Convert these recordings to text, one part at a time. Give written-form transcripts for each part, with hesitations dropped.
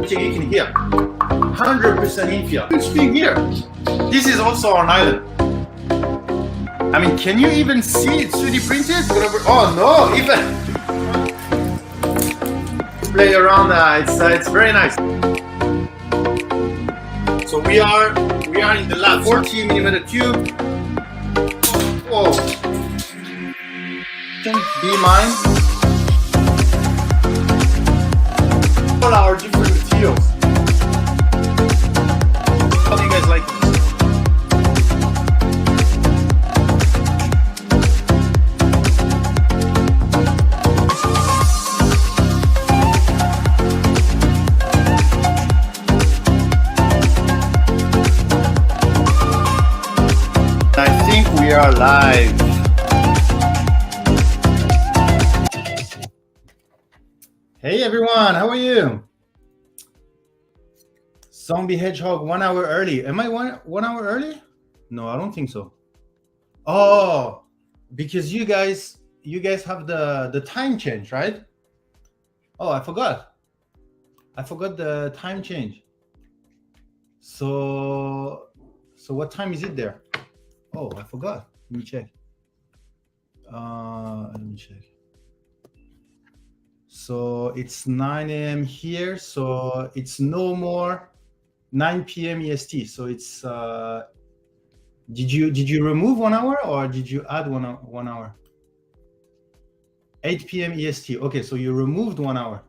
which you can hear. 100% infield. Huge thing here. This is also on island. I mean, can you even see it 3D printed? Oh no, even play around. It's very nice. So we are in the lab. 40 millimeter tube. Whoa. Be mine. All our different materials. How do you guys like it? I think we are live. Hey everyone, how are you? Zombie Hedgehog 1 hour early. Am I one hour early? No, I don't think so. Oh, because you guys have the time change, right? Oh, I forgot the time change. So what time is it there? Oh, I forgot. Let me check. So it's 9 a.m. here. So it's no more 9 p.m. EST. So it's did you remove 1 hour or did you add one hour? 8 p.m. EST. Okay, so you removed 1 hour.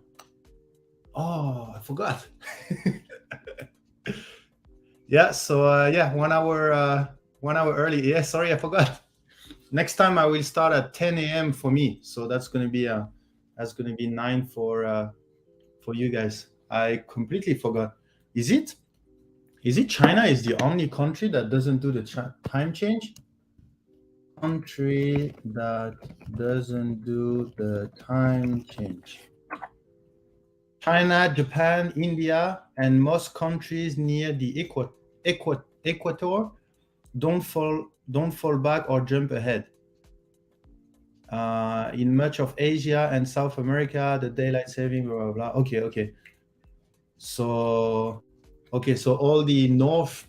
Oh, I forgot. Yeah. So yeah, 1 hour. 1 hour early. Yeah, sorry, I forgot. Next time I will start at 10 a.m. for me. So that's gonna be 9 for you guys. I completely forgot. Is it China is the only country that doesn't do the time change? Country that doesn't do the time change. China, Japan, India, and most countries near the equator don't fall back or jump ahead. In much of Asia and South America, the daylight saving, blah, blah, blah. Okay. So all the north,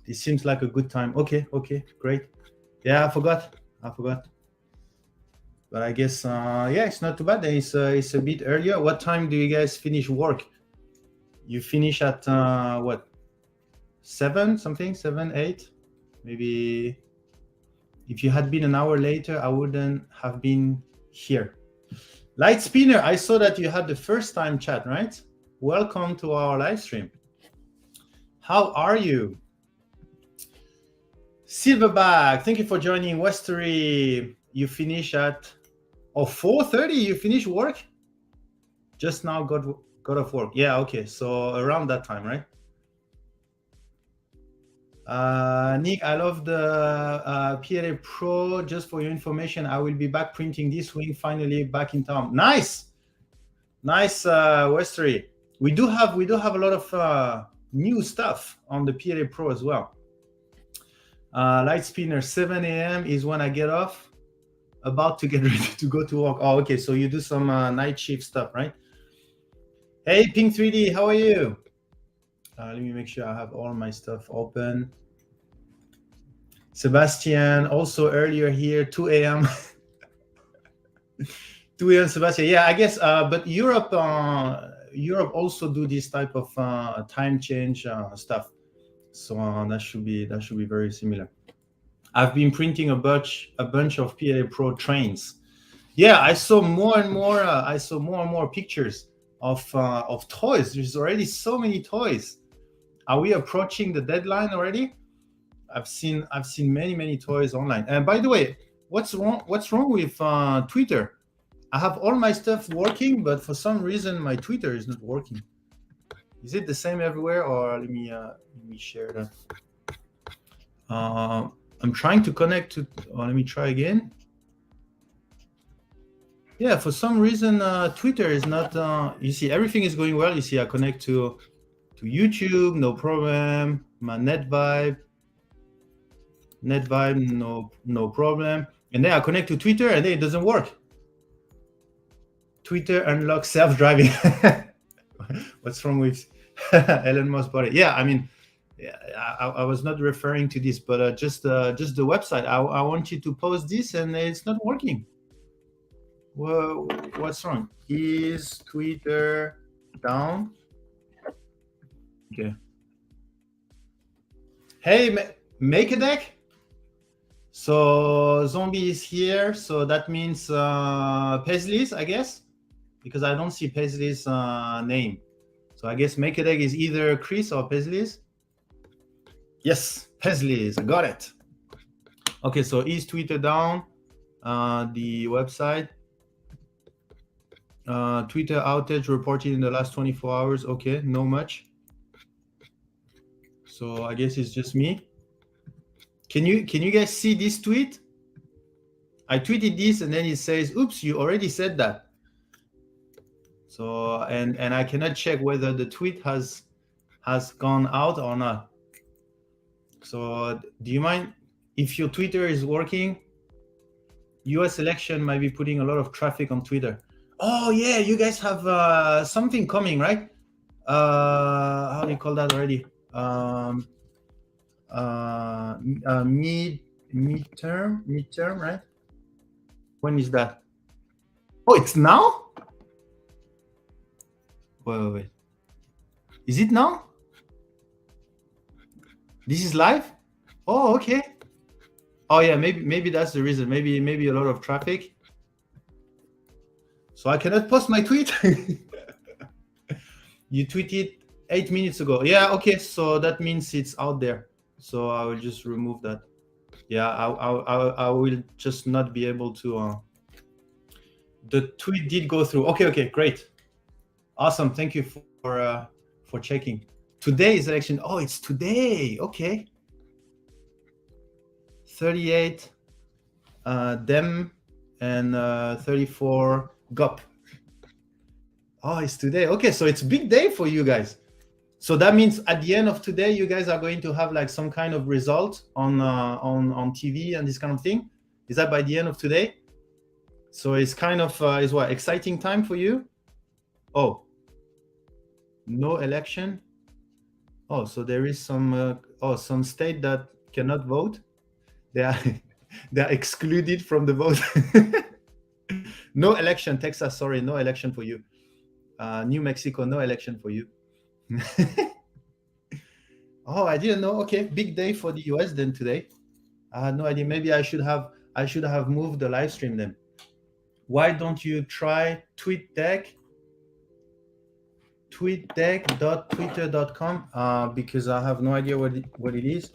it seems like a good time. Okay, great. Yeah, I forgot. But I guess, yeah, it's not too bad. It's a bit earlier. What time do you guys finish work? You finish at what? 7, 8? Maybe if you had been an hour later, I wouldn't have been here. Light Spinner, I saw that you had the first time chat, right? Welcome to our live stream. How are you? Silverback, thank you for joining. Westery, you finish at 4:30. You finish work? Just now got off work. Yeah, okay. So around that time, right? Nick, I love the PLA Pro. Just for your information, I will be back printing this wing. Finally back in town. Nice, Westery. We do have a lot of new stuff on the PLA Pro as well. Light Spinner, 7 a.m. is when I get off. About to get ready to go to work. Oh, okay. So you do some night shift stuff, right? Hey, Pink 3D, how are you? Let me make sure I have all my stuff open. Sebastian, also earlier here, 2 a.m. 2 a.m. Sebastian. Yeah, I guess. But Europe also do this type of time change stuff. So that should be very similar. I've been printing a bunch of PLA Pro trains. Yeah, I saw more and more pictures of toys. There's already so many toys. Are we approaching the deadline already? I've seen many toys online. And by the way, what's wrong with Twitter? I have all my stuff working, but for some reason my Twitter is not working. Is it the same everywhere? Or let me share that. I'm trying to connect to. Let me try again. Yeah, for some reason Twitter is not. You see, everything is going well. You see, I connect to YouTube, no problem. My NetVibe, no problem. And then I connect to Twitter, and then it doesn't work. Twitter unlocks self-driving. What's wrong with Elon Musk body? Yeah, I mean, yeah, I was not referring to this, but just the website. I want you to post this, and it's not working. Well, what's wrong? Is Twitter down? Okay. Hey, make a deck. So Zombie is here, so that means Paisley's, I guess, because I don't see Paisley's name. So I guess make a deck is either Chris or Paisley's. Yes, Paisley's. I got it. Okay, so is Twitter down? The website. Twitter outage reported in the last 24 hours. Okay, no much. So I guess it's just me. Can you guys see this tweet? I tweeted this, and then it says, "Oops, you already said that." So and I cannot check whether the tweet has gone out or not. So do you mind if your Twitter is working? US election might be putting a lot of traffic on Twitter. Oh yeah, you guys have something coming, right? How do you call that already? Midterm, right? When is that? Oh, it's now? Wait. Is it now? This is live? Oh, okay. Oh yeah, maybe that's the reason. Maybe a lot of traffic. So I cannot post my tweet. You tweeted 8 minutes ago. Yeah, okay. So that means it's out there. So I will just remove that. Yeah, I will just not be able to. The tweet did go through. Okay, great, awesome. Thank you for checking. Today is election. Oh, it's today. Okay. 38 Dem and 34 GOP. Oh, it's today. Okay, so it's a big day for you guys. So that means at the end of today, you guys are going to have like some kind of result on TV and this kind of thing. Is that by the end of today? So it's kind of is what exciting time for you? Oh, no election. Oh, so there is some some state that cannot vote. They are excluded from the vote. No election, Texas. Sorry, no election for you. New Mexico, no election for you. Oh, I didn't know. Okay, big day for the US then today. I had no idea. Maybe I should have moved the live stream then. Why don't you try TweetDeck? TweetDeck.twitter.com because I have no idea what it is.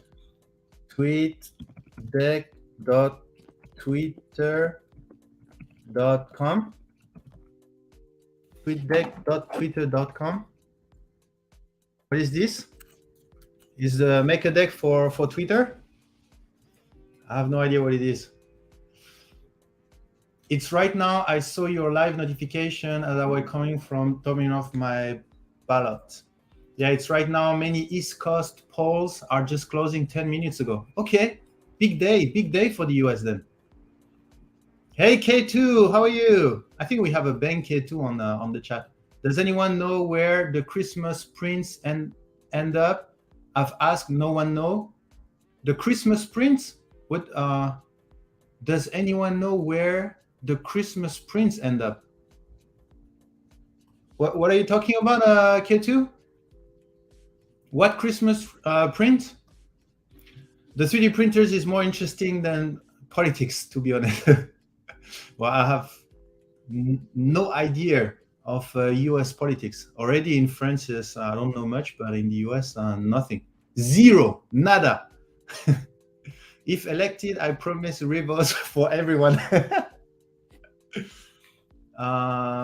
TweetDeck.twitter.com. TweetDeck.twitter.com. What is this? Is the make a deck for Twitter? I have no idea what it is. It's right now. I saw your live notification as I was coming from turning off my ballot. Yeah, it's right now. Many East Coast polls are just closing 10 minutes ago. Okay, big day for the US then. Hey K2, how are you? I think we have a Bang K2 on the chat. Does anyone know where the Christmas prince end up? I've asked, no one know. The Christmas prince? What? Does anyone know where the Christmas prince end up? What are you talking about, K2? What Christmas print? The 3D printers is more interesting than politics, to be honest. Well, I have no idea of US politics. Already in France, yes, I don't know much, but in the US, nothing. Zero, nada. If elected, I promise revotes for everyone.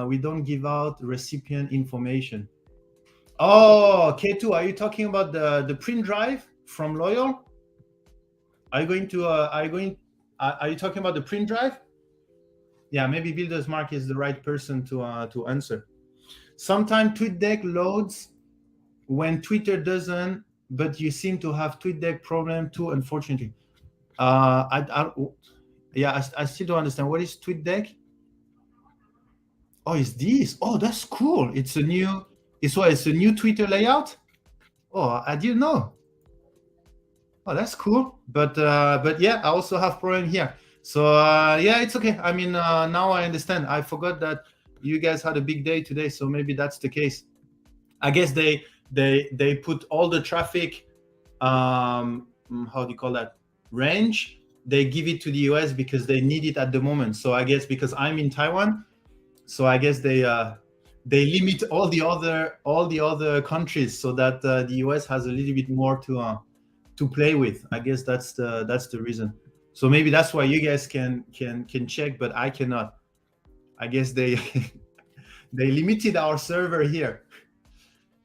We don't give out recipient information. Oh, K2, are you talking about the print drive from Loyal? Are you going to? Are you talking about the print drive? Yeah, maybe Builders Mark is the right person to answer. Sometimes TweetDeck loads when Twitter doesn't, but you seem to have TweetDeck problem too, unfortunately. I still don't understand. What is TweetDeck? Oh, it's this. Oh, that's cool. It's a new. It's what? It's a new Twitter layout? Oh, I didn't know. Oh, that's cool. But yeah, I also have problem here. So yeah, it's okay. I mean, now I understand. I forgot that you guys had a big day today, so maybe that's the case. I guess they put all the traffic, how do you call that, range. They give it to the US because they need it at the moment. So I guess because I'm in Taiwan, so I guess they limit all the other countries so that the US has a little bit more to play with. I guess that's the reason. So maybe that's why you guys can check, but I cannot. I guess they they limited our server here.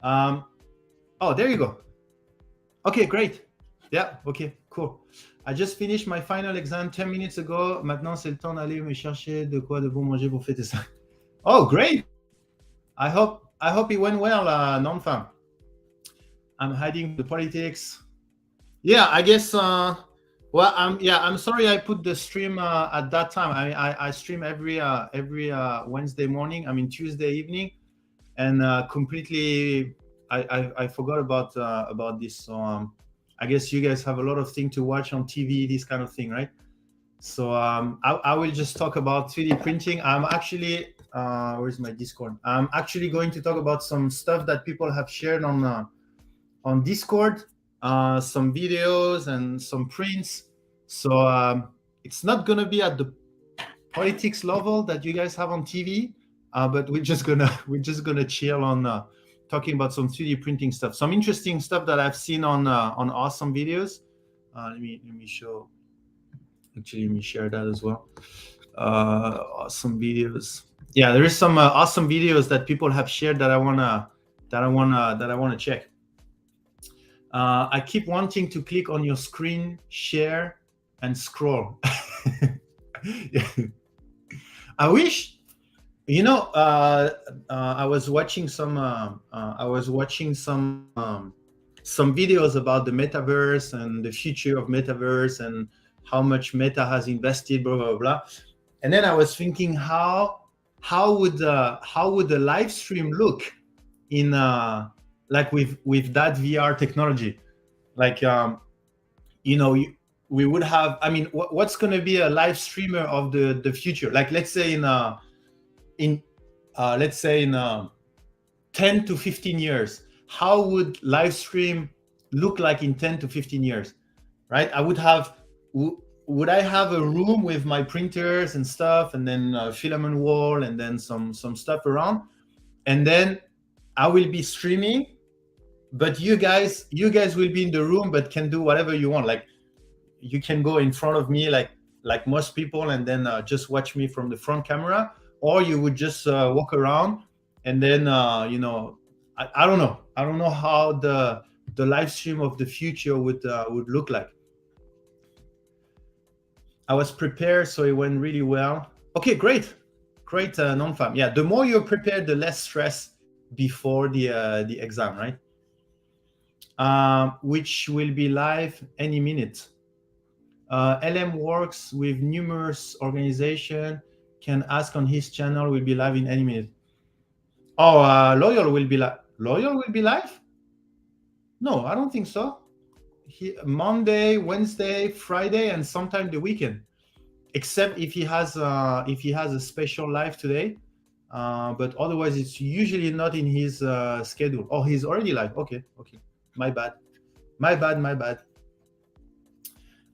Oh, there you go. Okay, great. Yeah, okay, cool. I just finished my final exam 10 minutes ago. Maintenant, c'est le temps d'aller me chercher de quoi de bon manger pour fêter ça. Oh, great. I hope it went well, non-fam. I'm hiding the politics. Yeah, I guess. Well, I'm sorry I put the stream at that time. I stream every Wednesday morning. I mean Tuesday evening, and completely I forgot about this. So I guess you guys have a lot of things to watch on TV, this kind of thing, right? So I will just talk about 3D printing. I'm actually where's my Discord? I'm actually going to talk about some stuff that people have shared on Discord, some videos and some prints. So it's not gonna be at the politics level that you guys have on TV, but we're just gonna chill on talking about some 3D printing stuff, some interesting stuff that I've seen on awesome videos. Let me show. Actually, let me share that as well. Awesome videos. Yeah, there is some awesome videos that people have shared that I wanna check. I keep wanting to click on your screen, share, and scroll. Yeah. I wish, I was watching some videos about the metaverse and the future of metaverse and how much Meta has invested, blah blah blah. And then I was thinking, how would the live stream look in like with that VR technology? Like we would have. I mean, what's going to be a live streamer of the future? Like let's say in 10 to 15 years, how would live stream look like in 10 to 15 years, right? Would I have a room with my printers and stuff, and then a filament wall, and then some stuff around, and then I will be streaming, but you guys will be in the room, but can do whatever you want. Like you can go in front of me like most people, and then just watch me from the front camera, or you would just walk around, and then I don't know how the live stream of the future would look like. I was prepared, so it went really well. Okay, great, non-fam. Yeah, the more you're prepared, the less stress before the exam, right? Which will be live any minute. LM works with numerous organizations. Can ask on his channel, will be live in any minute. Oh, Loyal will be live. Loyal will be live? No, I don't think so. Monday, Wednesday, Friday, and sometime the weekend, except if he has a special live today. But otherwise, it's usually not in his schedule. Oh, he's already live. Okay. My bad.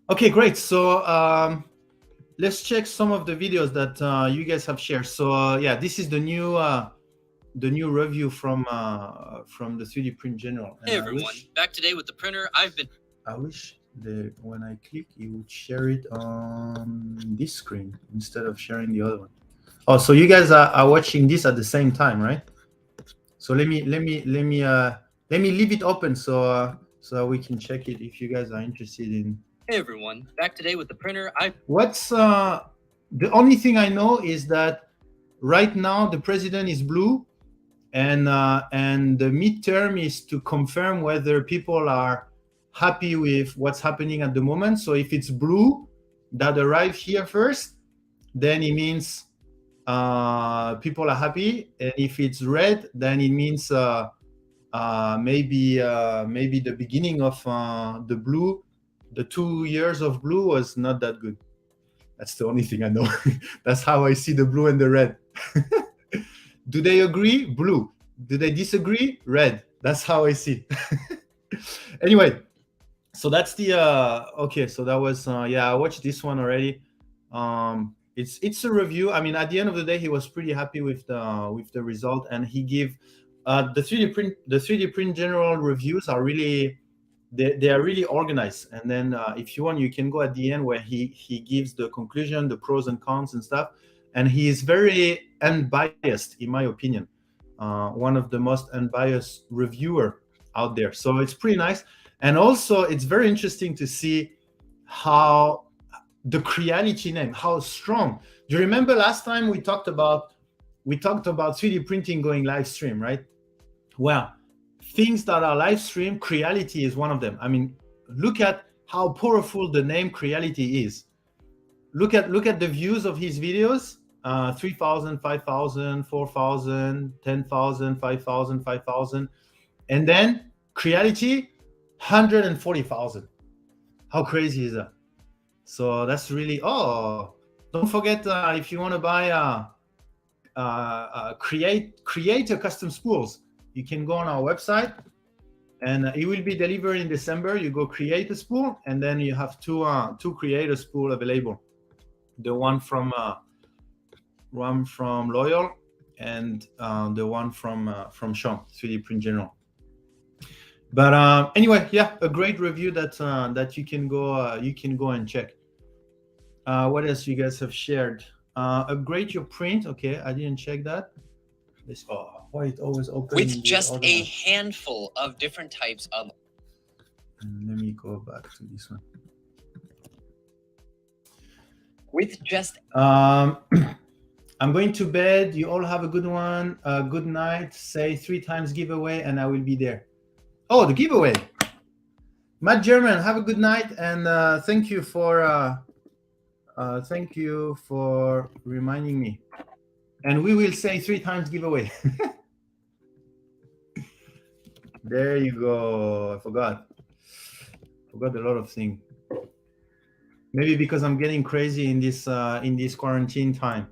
Okay, great. So let's check some of the videos that you guys have shared. So yeah, this is the new review from the 3D Print General. And hey everyone, back today with the printer. I wish when I click, it would share it on this screen instead of sharing the other one. Oh, so you guys are watching this at the same time, right? So let me leave it open so we can check it if you guys are interested in. Hey everyone, back today with the printer. What's the only thing I know is that right now the president is blue, and the midterm is to confirm whether people are happy with what's happening at the moment. So if it's blue that arrive here first, then it means people are happy, and if it's red, then it means maybe the beginning of the blue, the 2 years of blue was not that good. That's the only thing I know. That's how I see the blue and the red. Do they agree? Blue. Do they disagree? Red. That's how I see. Anyway, so that's the okay. So that was I watched this one already. It's a review. I mean, at the end of the day, he was pretty happy with the result, and he gave the 3D print general reviews are really they are really organized. And then if you want, you can go at the end where he gives the conclusion, the pros and cons and stuff. And he is very unbiased, in my opinion. One of the most unbiased reviewer out there. So it's pretty nice. And also, it's very interesting to see how the Creality name, how strong. Do you remember last time we talked about 3D printing going live stream, right? Well, things that are live stream, Creality is one of them. I mean, look at how powerful the name Creality is. Look at the views of his videos. 3,000, 5,000, 4,000, 10,000, 5,000, 5,000. And then Creality, 140,000. How crazy is that? So that's really, don't forget, if you want to buy create a custom spools, you can go on our website and it will be delivered in December. You go create a spool, and then you have two creator spool available. The one from Loyal and the one from Sean, 3D Print General. But anyway, yeah, a great review that you can go and check. What else you guys have shared? Upgrade your print. Okay, I didn't check that. Why it always opens with just a handful of different types of. Let me go back to this one. With just. I'm going to bed. You all have a good one. Good night. Say 3 times giveaway, and I will be there. Oh, the giveaway. Matt German, have a good night, and thank you for reminding me. And we will say 3 times giveaway. There you go. I forgot a lot of things. Maybe because I'm getting crazy in this quarantine time,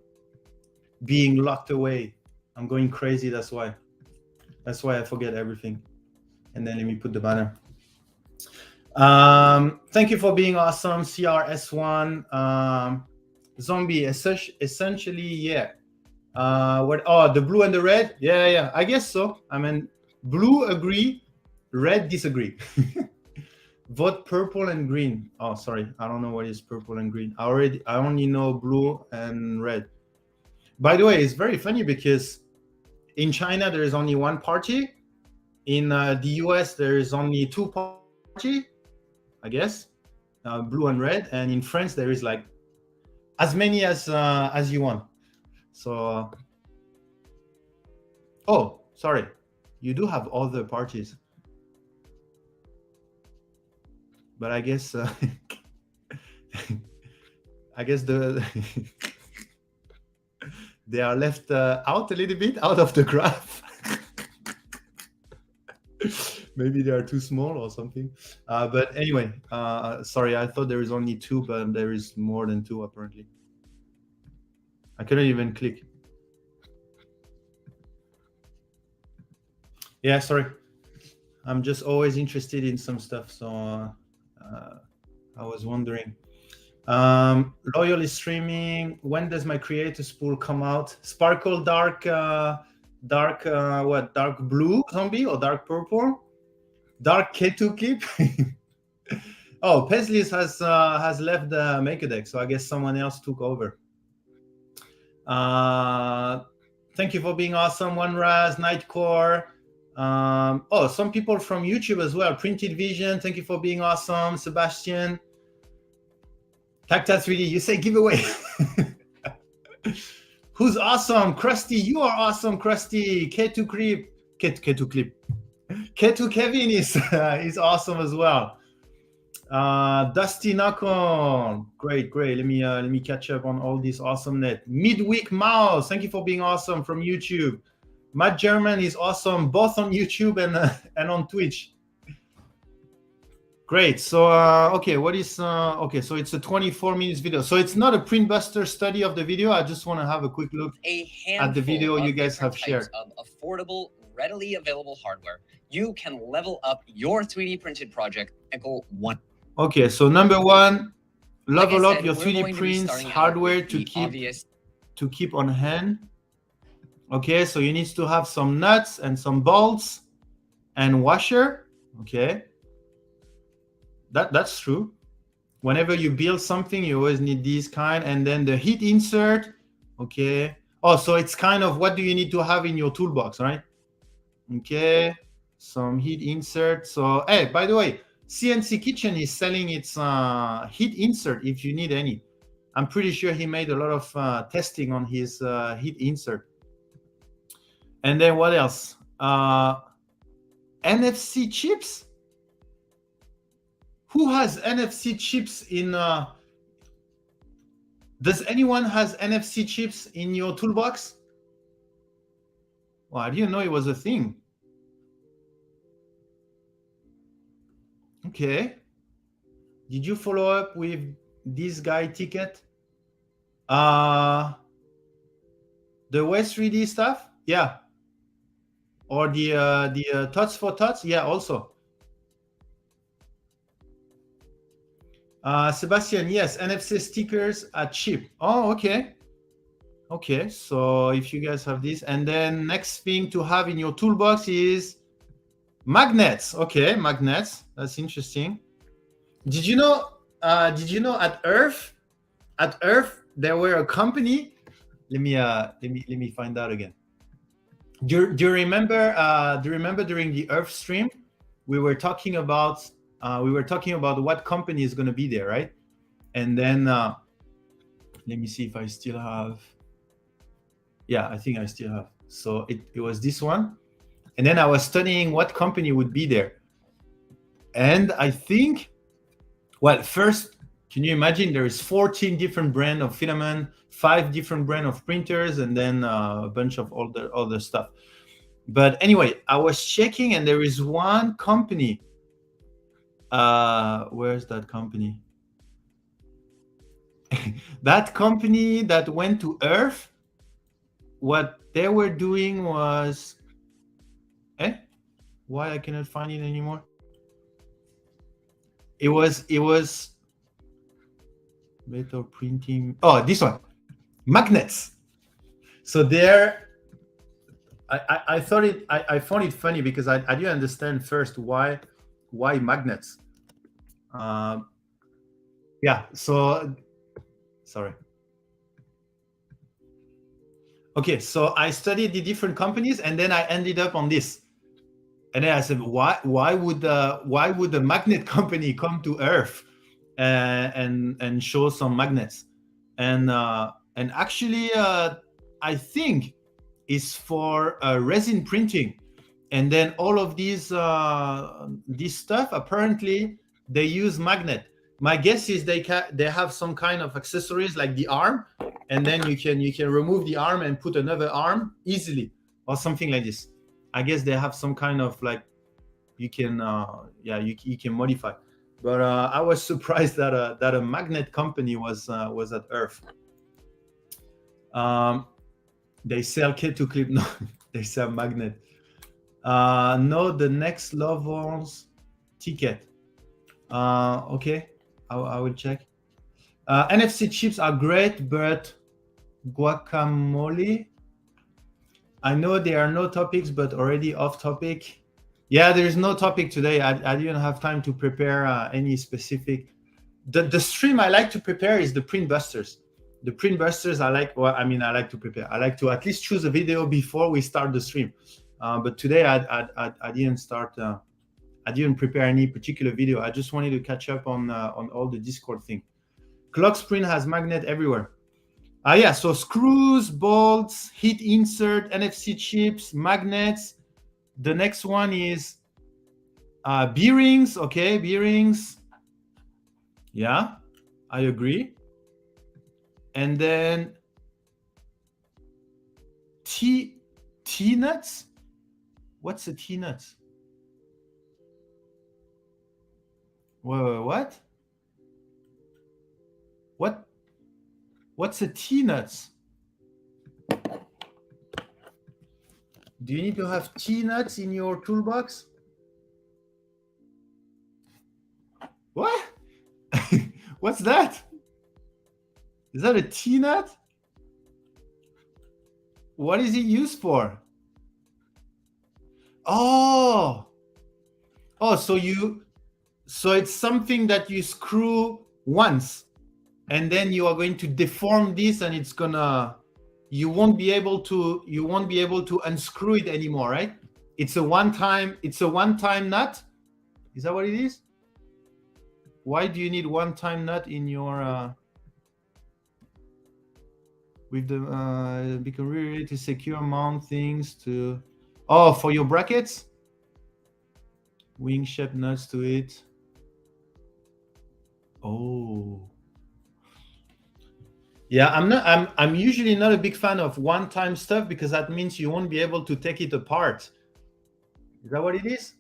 being locked away. I'm going crazy. That's why I forget everything. And then let me put the banner. Thank you for being awesome, CRS1. Zombie, essentially, yeah. The blue and the red? Yeah, I guess so. I mean, blue agree, red disagree. Vote purple and green. Oh, sorry, I don't know what is purple and green. I only know blue and red. By the way, it's very funny because in China there is only one party. In the US there is only 2 parties, I guess, blue and red. And in France there is like as many as you want. So, oh, sorry, you do have other parties, but I guess they are left out a little bit out of the graph. Maybe they are too small or something. But anyway, sorry, I thought there is only 2, but there is more than 2 apparently. I couldn't even click. Yeah, sorry. I'm just always interested in some stuff, so I was wondering. Loyal is streaming. When does my creator spool come out? Sparkle dark blue zombie or dark purple? Dark K2 clip? Oh, Peslis has left the MakerDeck, so I guess someone else took over. Thank you for being awesome, OneRaz, Nightcore. Some people from YouTube as well. Printed Vision, thank you for being awesome. Sebastian. Tactile 3D, you say giveaway. Who's awesome? Krusty, you are awesome, Krusty. K2 Clip. K2 Kevin is awesome as well. Dusty Nakon, great. Let me catch up on all this awesomeness. Midweek Mouse, thank you for being awesome from YouTube. Matt German is awesome, both on YouTube and on Twitch. Great. So okay, what is okay? So it's a 24 minutes video. So it's not a Printbuster study of the video. I just want to have a quick look a handful at the video of you guys different have types shared. of affordable, readily available hardware. You can level up your 3D printed project and go one. Okay, so number one, Like I level up said, your we're 3D going to be prints starting out hardware with the obvious to keep on hand. Okay, so you need to have some nuts and some bolts and washer. Okay, that's true. Whenever you build something, you always need these kind, and then the heat insert. Okay. Oh, so it's kind of what do you need to have in your toolbox, right? Okay, some heat insert. So hey, by the way, CNC Kitchen is selling its heat insert if you need any. I'm pretty sure he made a lot of testing on his heat insert. And then what else? NFC chips. Who has NFC chips in? Does anyone has NFC chips in your toolbox? Well, I didn't know it was a thing. Okay. Did you follow up with this guy ticket? The West 3D stuff? Yeah. Or the Tots for Tots? Yeah, also. Sebastian, yes, NFC stickers are cheap. Oh, okay. Okay, so if you guys have this, and then next thing to have in your toolbox is magnets. Okay, magnets. That's interesting. Did you know at Earth there were a company? Let me find out again. Do you remember during the Earth stream we were talking about what company is going to be there, right? And then let me see if I still have. Yeah, I think I still have. So it was this one, and then I was studying what company would be there, and I think, well, first, can you imagine there is 14 different brand of filament, 5 different brand of printers, and then a bunch of all the other stuff. But anyway, I was checking, and there is one company. Where's that company? That company that went to Earth, what they were doing was, why I cannot find it anymore? It was metal printing. Oh, this one, magnets. So there, I thought it. I found it funny because I didn't understand first why magnets. Yeah. So sorry. Okay, so I studied the different companies, and then I ended up on this. And then I said, why would the magnet company come to Earth and show some magnets? And actually, I think it's for resin printing. And then all of these this stuff, apparently they use magnet. My guess is they have some kind of accessories like the arm, and then you can remove the arm and put another arm easily, or something like this. I guess they have some kind of like you can you can modify. But I was surprised that a magnet company was at Earth. They sell kit to clip. No, they sell magnet. No, the next levels ticket. Okay, I will check. NFC chips are great, but guacamole. I know there are no topics, but already off topic. Yeah, there is no topic today. I didn't have time to prepare any specific. The stream I like to prepare is the Printbusters. The Printbusters I like. Well, I mean, I like to prepare. I like to at least choose a video before we start the stream. But today I didn't start. I didn't prepare any particular video. I just wanted to catch up on all the Discord thing. Clocksprint has magnet everywhere. Yeah, so screws, bolts, heat insert, NFC chips, magnets. The next one is bearings. Okay, bearings. Yeah, I agree. And then T-nuts? What's a T-nuts? What? What's a T-nuts? Do you need to have T-nuts in your toolbox? What? What's that? Is that a T-nut? What is it used for? Oh, so it's something that you screw once, and then you are going to deform this, and you won't be able to unscrew it anymore, right? It's a one-time nut. Is that what it is? Why do you need one-time nut in your with the become really to secure mount things to for your brackets? Wing shape nuts to it. Oh. Yeah, I'm usually not a big fan of one-time stuff because that means you won't be able to take it apart. Is that what it is?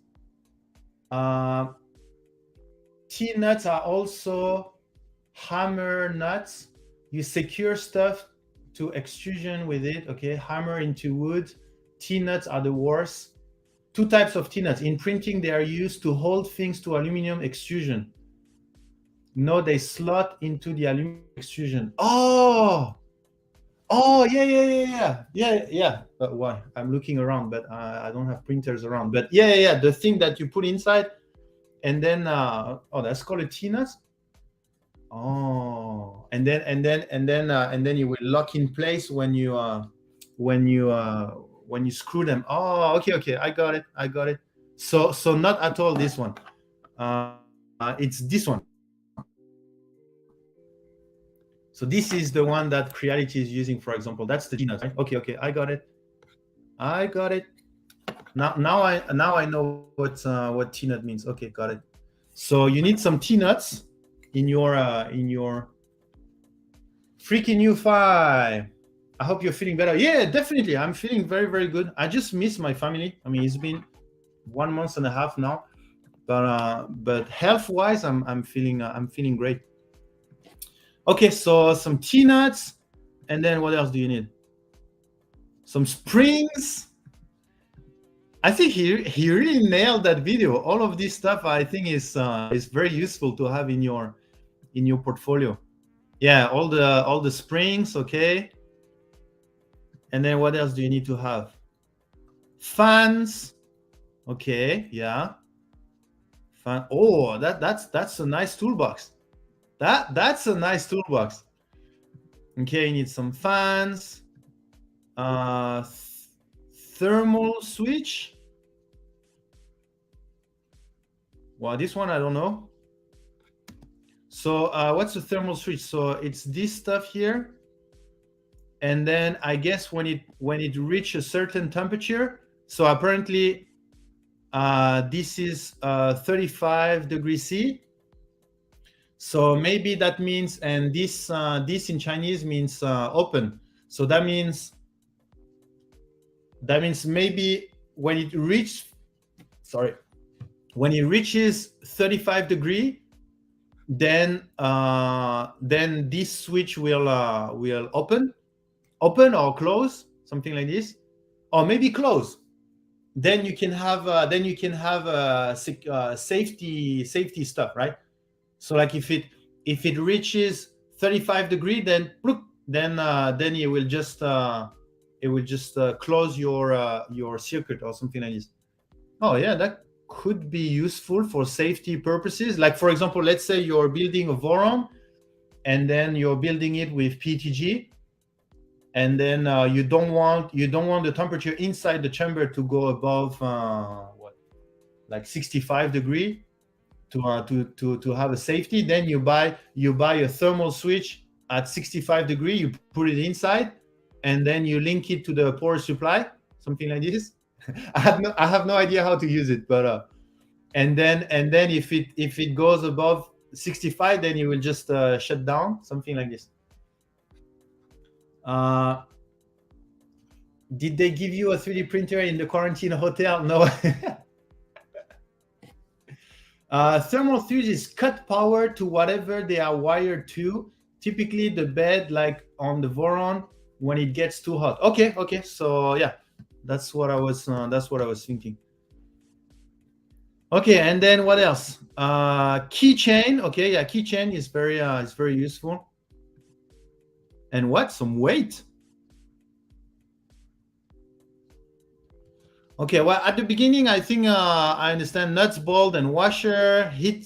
T-nuts are also hammer nuts. You secure stuff to extrusion with it, okay? Hammer into wood. T-nuts are the worst. Two types of T-nuts. In printing, they are used to hold things to aluminum extrusion. No, they slot into the aluminum extrusion. Oh, yeah. But why? I'm looking around, but I don't have printers around. But yeah. The thing that you put inside, and then that's called a T-nut. Oh, and then you will lock in place when you screw them. Oh, okay. I got it. So not at all this one. It's this one. So this is the one that Creality is using, for example. That's the T-nut, right? Okay. I got it. Now I know what T-nut means. Okay, got it. So you need some T-nuts in your freaking U5. I hope you're feeling better. Yeah, definitely. I'm feeling very, very good. I just miss my family. I mean, it's been 1 month and a half now, but health-wise, I'm feeling great. Okay, so some T-nuts, and then what else do you need? Some springs. I think he really nailed that video. All of this stuff I think is very useful to have in your portfolio. Yeah, all the springs, okay. And then what else do you need to have? Fans. Okay, yeah. Fan. Oh, that's a nice toolbox. That's a nice toolbox. Okay, you need some fans. Thermal switch. Well, this one I don't know. So what's a thermal switch? So it's this stuff here, and then I guess when it reaches a certain temperature. So apparently this is 35 degrees C. So maybe that means, and this in Chinese means open. So that means maybe when it reaches 35 degree, then this switch will open or close, something like this, or maybe close. Then you can have safety stuff, right? So like if it reaches 35 degree, then it will just close your circuit or something like this. Oh yeah, that could be useful for safety purposes. Like for example, let's say you're building a Voron, and then you're building it with PETG, and then you don't want the temperature inside the chamber to go above like 65 degree to have a safety. Then you buy a thermal switch at 65 degree, you put it inside, and then you link it to the power supply, something like this. I have no idea how to use it, but and then if it goes above 65, then you will just shut down, something like this. Did they give you a 3D printer in the quarantine hotel? No. Thermal fuses cut power to whatever they are wired to. Typically the bed, like on the Voron, when it gets too hot. Okay. So yeah, that's what I was thinking. Okay, and then what else? Keychain. Okay, yeah, keychain is very useful. And what? Some weight. Okay, well, at the beginning, I think I understand nuts, bolt, and washer, heat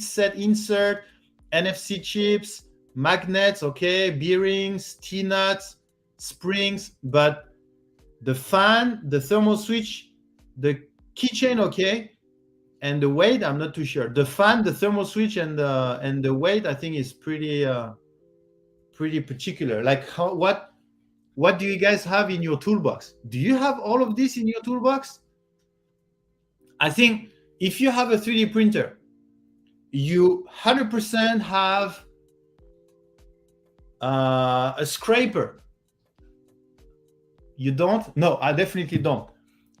set insert, NFC chips, magnets, okay, bearings, T-nuts, springs, but the fan, the thermal switch, the keychain, okay, and the weight, I'm not too sure. The fan, the thermal switch, and the weight, I think is pretty particular. Like what do you guys have in your toolbox? Do you have all of this in your toolbox? I think if you have a 3D printer, you 100% have a scraper. You don't? No, I definitely don't.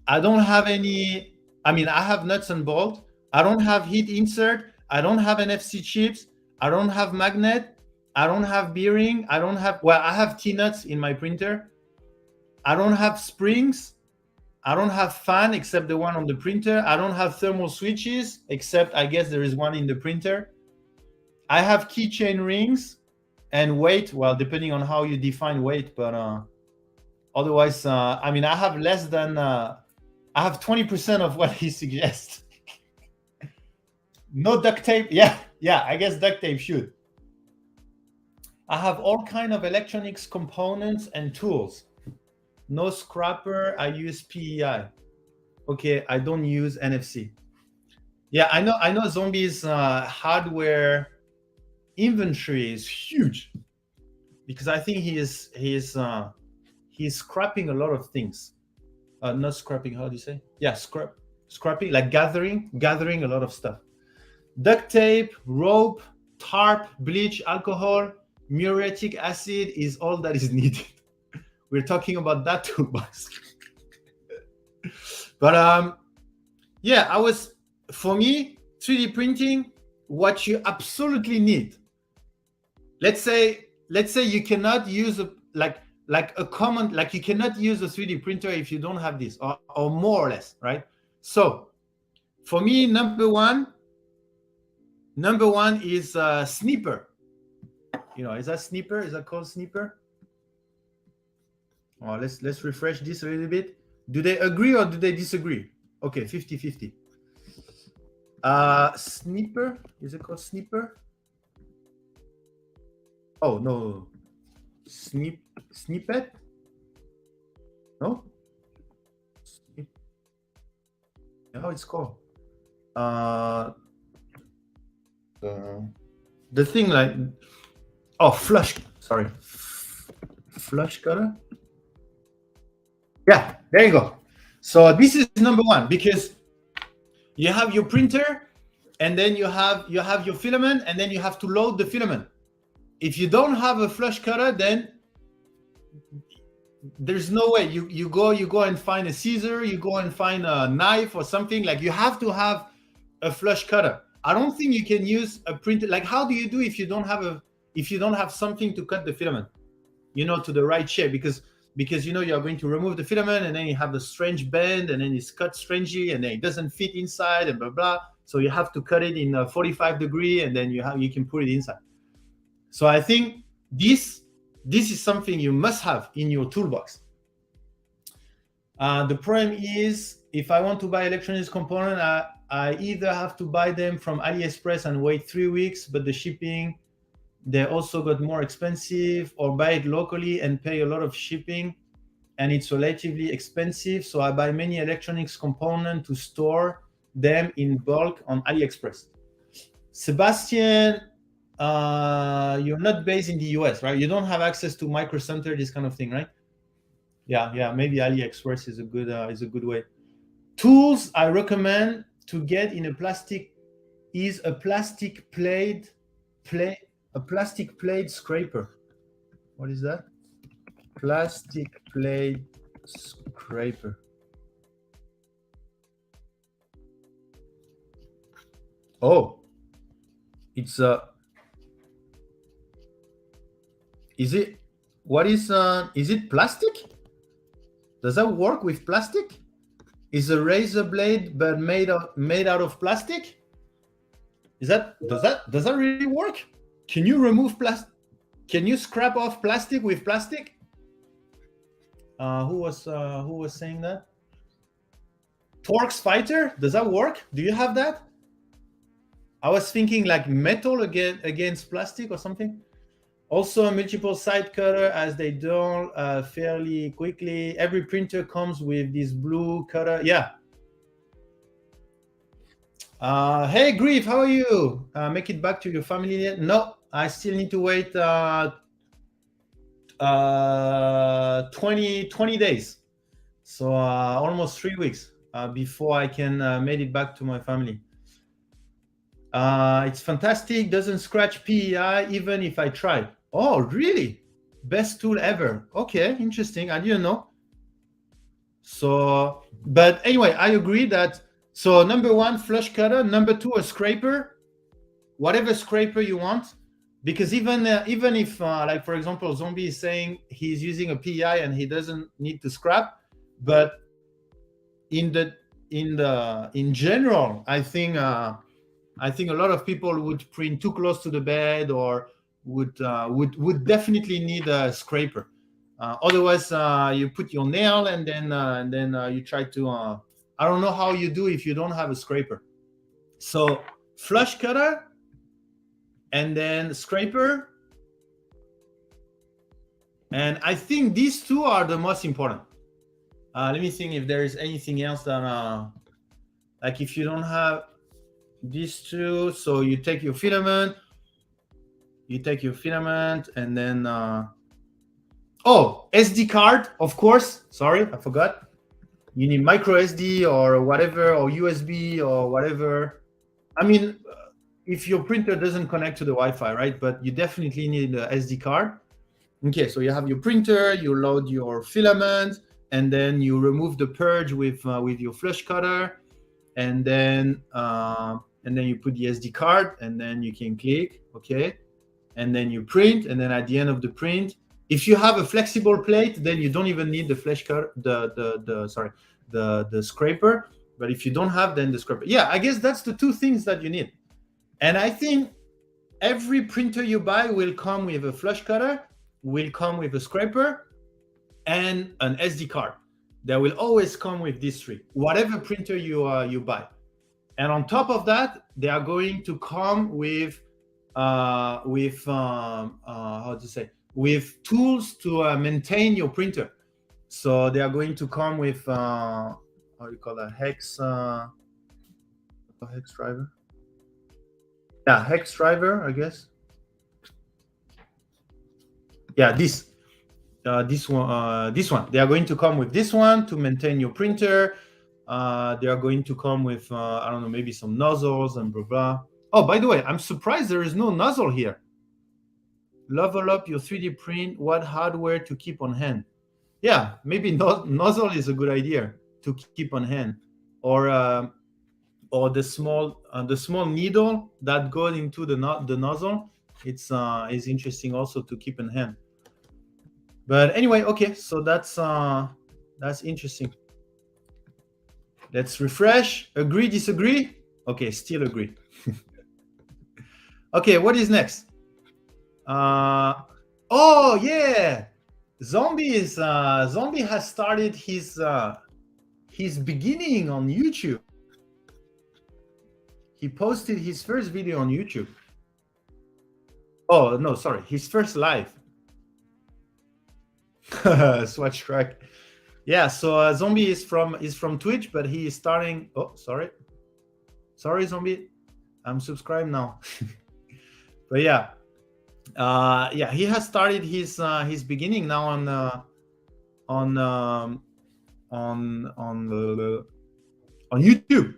I don't have any. I mean, I have nuts and bolts. I don't have heat insert. I don't have NFC chips. I don't have magnet. I don't have bearing. I have T-nuts in my printer. I don't have springs. I don't have fan except the one on the printer. I don't have thermal switches except I guess there is one in the printer. I have keychain rings and weight. Well, depending on how you define weight, but otherwise, I mean, I have less than. I have 20% of what he suggests. No duct tape. Yeah. I guess duct tape should. I have all kind of electronics components and tools. No scrapper. I use PEI. Okay, I don't use NFC. Yeah, I know. Zombie's hardware inventory is huge because I think he's scrapping a lot of things. Not scrapping. How do you say? Yeah, scrapping, like gathering a lot of stuff. Duct tape, rope, tarp, bleach, alcohol, muriatic acid is all that is needed. We're talking about that toolbox. But yeah, for me, 3D printing, what you absolutely need. Let's say you cannot use you cannot use a 3D printer if you don't have this, or more or less, right? So for me, number one is Sniper. Is that Sniper? Is that called Sniper? Oh, let's refresh this a little bit. Do they agree or do they disagree? Okay, 50-50. Sniper, is it called Sniper? Oh no. Snippet? No? How it's called? The thing like flush. Sorry, flush cutter. Yeah, there you go. So this is number one because you have your printer, and then you have your filament, and then you have to load the filament. If you don't have a flush cutter, then there's no way. You go and find a scissor, you go and find a knife or something. Like, you have to have a flush cutter. I don't think you can use a printer. Like, how do you do if you don't have something to cut the filament, to the right shape? Because you're going to remove the filament, and then you have a strange bend, and then it's cut strangely, and then it doesn't fit inside, and blah blah. So you have to cut it in 45 degree, and then you can put it inside. So I think this is something you must have in your toolbox. The problem is, if I want to buy electronics component, I either have to buy them from AliExpress and wait 3 weeks, but the shipping, they also got more expensive, or buy it locally and pay a lot of shipping, and it's relatively expensive. So I buy many electronics components to store them in bulk on AliExpress. Sebastian, you're not based in the US, right? You don't have access to Micro Center, this kind of thing, right? Yeah. Maybe AliExpress is a good way. Tools I recommend to get in a plastic plate scraper. What is that? Plastic plate scraper. Oh, it's is it, what is it plastic? Does that work with plastic? Is a razor blade but made out of plastic? Does that really work? Can you remove plastic? Can you scrap off plastic with plastic? Who was saying that? Torx Fighter, does that work? Do you have that? I was thinking like metal against plastic or something. Also, a multiple side cutter, as they dull fairly quickly. Every printer comes with this blue cutter. Yeah. Hey, Grief, how are you? Make it back to your family yet? No, I still need to wait 20 days. So almost 3 weeks before I can make it back to my family. It's fantastic. Doesn't scratch PEI even if I try. Oh, really? Best tool ever. Okay, interesting. I didn't know. So, but anyway, I agree that. So number one, flush cutter. Number two, a scraper. Whatever scraper you want, because even if like for example, Zombie is saying he's using a PEI and he doesn't need to scrap, but in general, I think a lot of people would print too close to the bed or would definitely need a scraper. Otherwise, you put your nail and then you try to. I don't know how you do if you don't have a scraper. So flush cutter, and then scraper, and I think these two are the most important. Let me think if there is anything else that like if you don't have these two, so you take your filament, and then oh, SD card, of course. Sorry, I forgot. You need micro SD or whatever, or USB or whatever. I mean, if your printer doesn't connect to the Wi-Fi, right? But you definitely need an SD card. Okay, so you have your printer, you load your filament, and then you remove the purge with your flush cutter, and then you put the SD card, and then you can click, okay, and then you print, and then at the end of the print, if you have a flexible plate, then you don't even need the flash cutter, the scraper. But if you don't have, then the scraper. Yeah, I guess that's the two things that you need. And I think every printer you buy will come with a flush cutter, will come with a scraper, and an SD card. They will always come with these three, whatever printer you buy. And on top of that, they are going to come with with tools to maintain your printer. So they are going to come with how do you call that, hex driver? Yeah, hex driver, I guess. Yeah, this one. They are going to come with this one to maintain your printer. They are going to come with I don't know, maybe some nozzles and blah blah. Oh, by the way, I'm surprised there is no nozzle here. Level up your 3D print. What hardware to keep on hand? Yeah, maybe nozzle is a good idea to keep on hand, or the small needle that goes into the nozzle. It's is interesting also to keep in hand. But anyway, okay, so that's interesting. Let's refresh. Agree, disagree? Okay, still agree. Okay, what is next? Oh yeah, Zombie has started his beginning on YouTube. He posted his first video on YouTube. Oh no, sorry, his first live. Swatch track. Yeah, so Zombie is from Twitch, but he is starting. Oh, sorry, Zombie, I'm subscribed now. But yeah, he has started his beginning now on YouTube,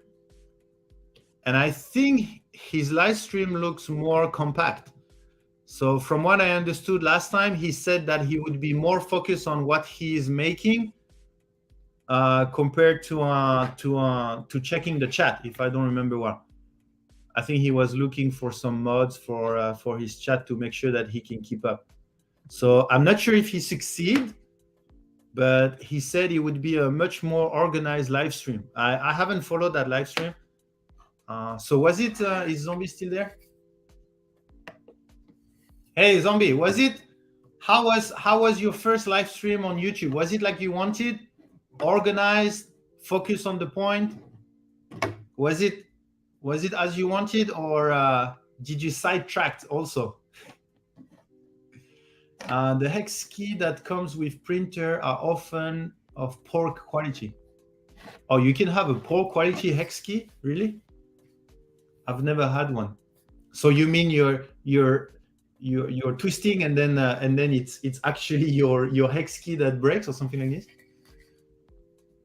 and I think his live stream looks more compact. So from what I understood last time, he said that he would be more focused on what he is making compared to checking the chat, if I don't remember well. I think he was looking for some mods for his chat to make sure that he can keep up. So I'm not sure if he succeed, but he said it would be a much more organized live stream. I haven't followed that live stream. So was it, is Zombie still there? Hey, Zombie, how was your first live stream on YouTube? Was it like you wanted? Organized, focus on the point? Was it as you wanted, or did you sidetrack also? The hex key that comes with printer are often of poor quality. Oh, you can have a poor quality hex key? Really? I've never had one. So you mean you're twisting and then it's actually your hex key that breaks or something like this?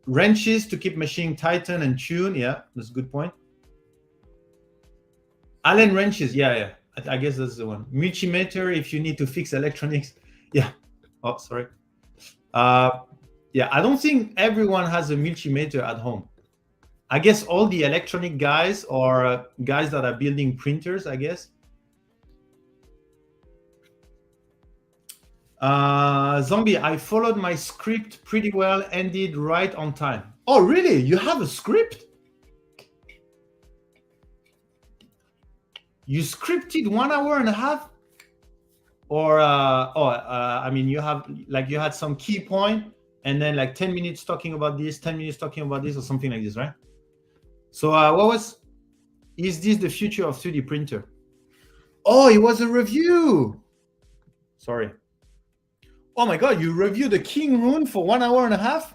Wrenches to keep machine tighten and tune. Yeah, that's a good point. Allen wrenches. Yeah. I guess that's the one. Multimeter if you need to fix electronics. Yeah. Oh, sorry. Yeah, I don't think everyone has a multimeter at home. I guess all the electronic guys or guys that are building printers, I guess. Zombie, I followed my script pretty well, ended right on time. Oh, really? You have a script? You scripted 1 hour and a half? Or, I mean, you had some key point and then like 10 minutes talking about this, 10 minutes talking about this or something like this, right? So is this the future of 3D printer? Oh, it was a review. Sorry. Oh my God, you reviewed the King Rune for 1 hour and a half?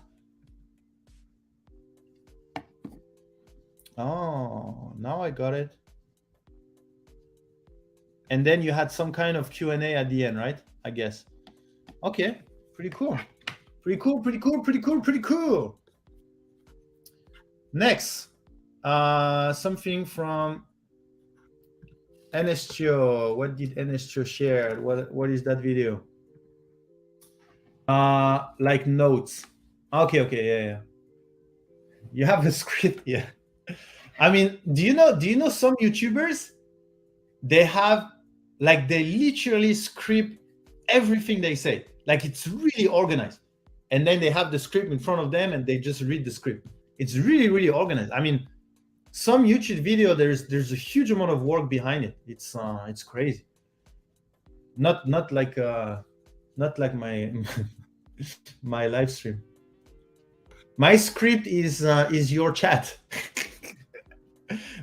Oh, now I got it. And then you had some kind of Q&A at the end, right? I guess. Okay, pretty cool. Pretty cool. Next, something from NSTO. What did NSTO share? What is that video? Like notes. Okay, yeah. You have a script, yeah. I mean, do you know some YouTubers? They literally script everything they say. Like it's really organized. And then they have the script in front of them and they just read the script. It's really organized. I mean, some YouTube video, there's a huge amount of work behind it. It's crazy. Not like my my live stream. My script is your chat.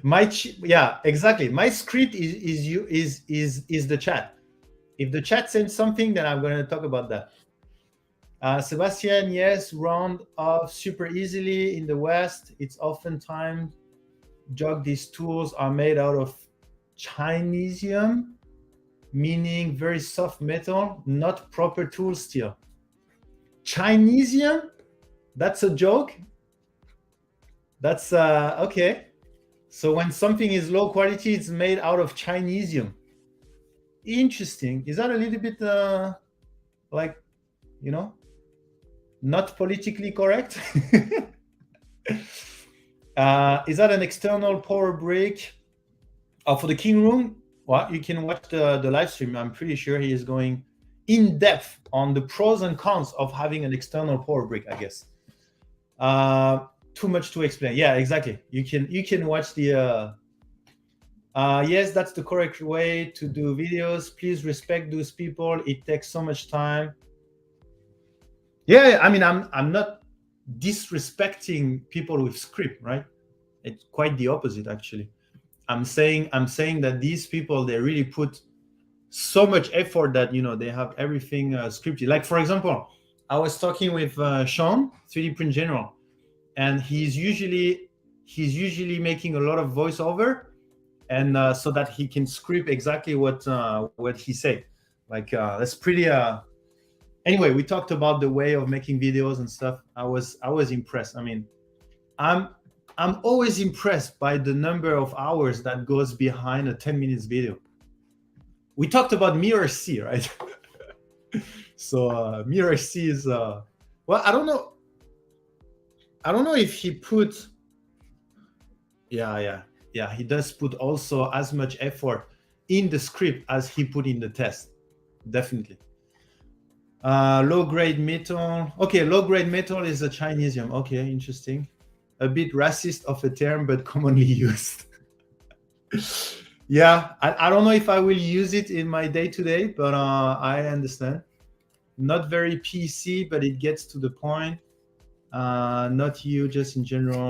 Yeah, exactly. My script is the chat. If the chat sends something, then I'm going to talk about that. Sebastian, yes, round off super easily in the West. It's oftentimes jog. These tools are made out of Chinesium, meaning very soft metal, not proper tool steel. Chinesium? That's a joke? That's okay. So when something is low quality, it's made out of Chinesium. Interesting. Is that a little bit like, not politically correct? Is that an external power brick for the King Room? Well, you can watch the live stream. I'm pretty sure he is going in depth on the pros and cons of having an external power brick, I guess. Too much to explain. Yeah, exactly. You can watch the yes, that's the correct way to do videos. Please respect those people. It takes so much time. Yeah, I mean, I'm not disrespecting people with script, right? It's quite the opposite, actually. I'm saying that these people, they really put so much effort that they have everything scripted. Like, for example, I was talking with Sean, 3D Print General, and he's usually making a lot of voiceover, and so that he can script exactly what he said. Like that's pretty. Anyway, we talked about the way of making videos and stuff. I was impressed. I mean, I'm always impressed by the number of hours that goes behind a 10 minutes video. We talked about Mirror C, right? So Mirror C is well, I don't know. I don't know if he put. Yeah. He does put also as much effort in the script as he put in the test. Definitely. Low-grade metal. Okay, low-grade metal is a Chinesium. Okay, interesting. A bit racist of a term, but commonly used. Yeah, I don't know if I will use it in my day-to-day, but I understand. Not very PC, but it gets to the point. Not you, just in general.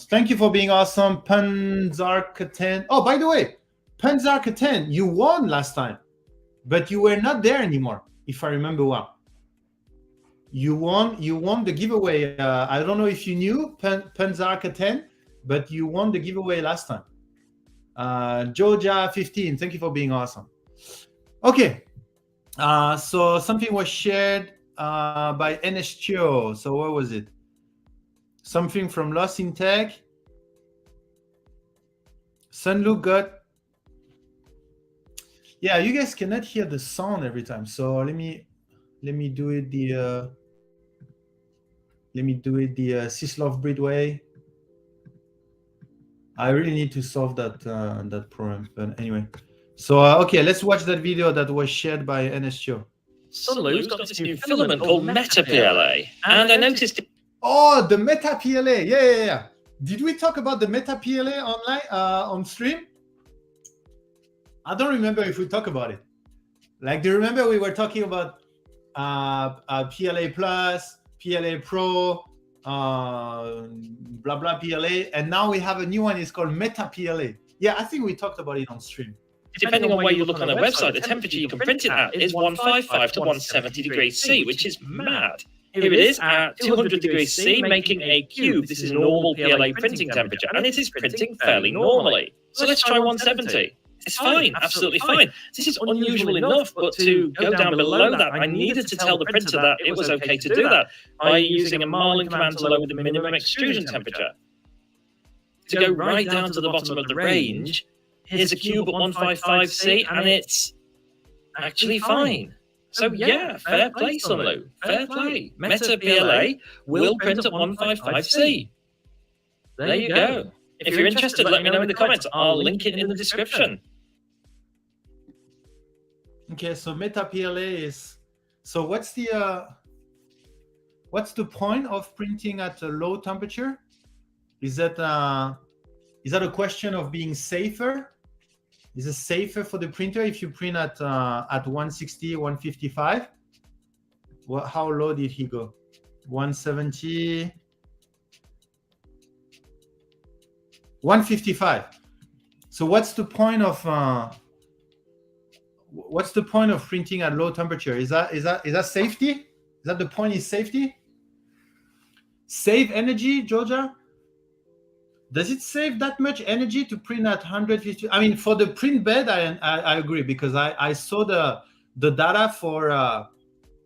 Thank you for being awesome, Panzarkaten. Oh, by the way, Panzarkaten, you won last time, but you were not there anymore, if I remember well. You won the giveaway. I don't know if you knew Panzarkaten, but you won the giveaway last time. Joja15, thank you for being awesome. Okay, so something was shared by NSTO. So what was it? Something from Lost in Tech. Sunlook got. Yeah, you guys cannot hear the sound every time. So let me do it the Syslov Breed way. I really need to solve that problem. But anyway, so okay, let's watch that video that was shared by NSTO. Sunloop's got this new filament called MetaPLA, and I noticed. Oh, the MetaPLA. Yeah. Did we talk about the MetaPLA online on stream? I don't remember if we talked about it. Like, do you remember we were talking about PLA Plus, PLA Pro, blah blah PLA, and now we have a new one. It's called MetaPLA. Yeah, I think we talked about it on stream. Depending on where you look on their website, the temperature you can print it at is 155 to 170 degrees C, which is mad. Here it is at 200 degrees C, making a cube. This is normal PLA printing temperature, and it is printing fairly normally. So let's try 170. It's fine, absolutely fine. This is unusual enough, but to go down below that, I needed to tell the printer that it was okay to do that by using a Marlin command to lower the minimum extrusion temperature. To go right down to the bottom of the range, here's a cube at 155C, and it's actually fine. So yeah, fair play, Sunloop. Fair play. MetaPLA will print at 155C. There you go. If you're interested, let me know in the comments. I'll link it in the description. Okay, so MetaPLA is. So what's the point of printing at a low temperature? Is that a question of being safer? Is it safer for the printer if you print at 160, 155? How low did he go? 170, 155. So what's the point of printing at low temperature? Is that safety? Is that the point? Is safety? Save energy, Georgia? Does it save that much energy to print at 150? I mean, for the print bed, I agree, because I saw the data for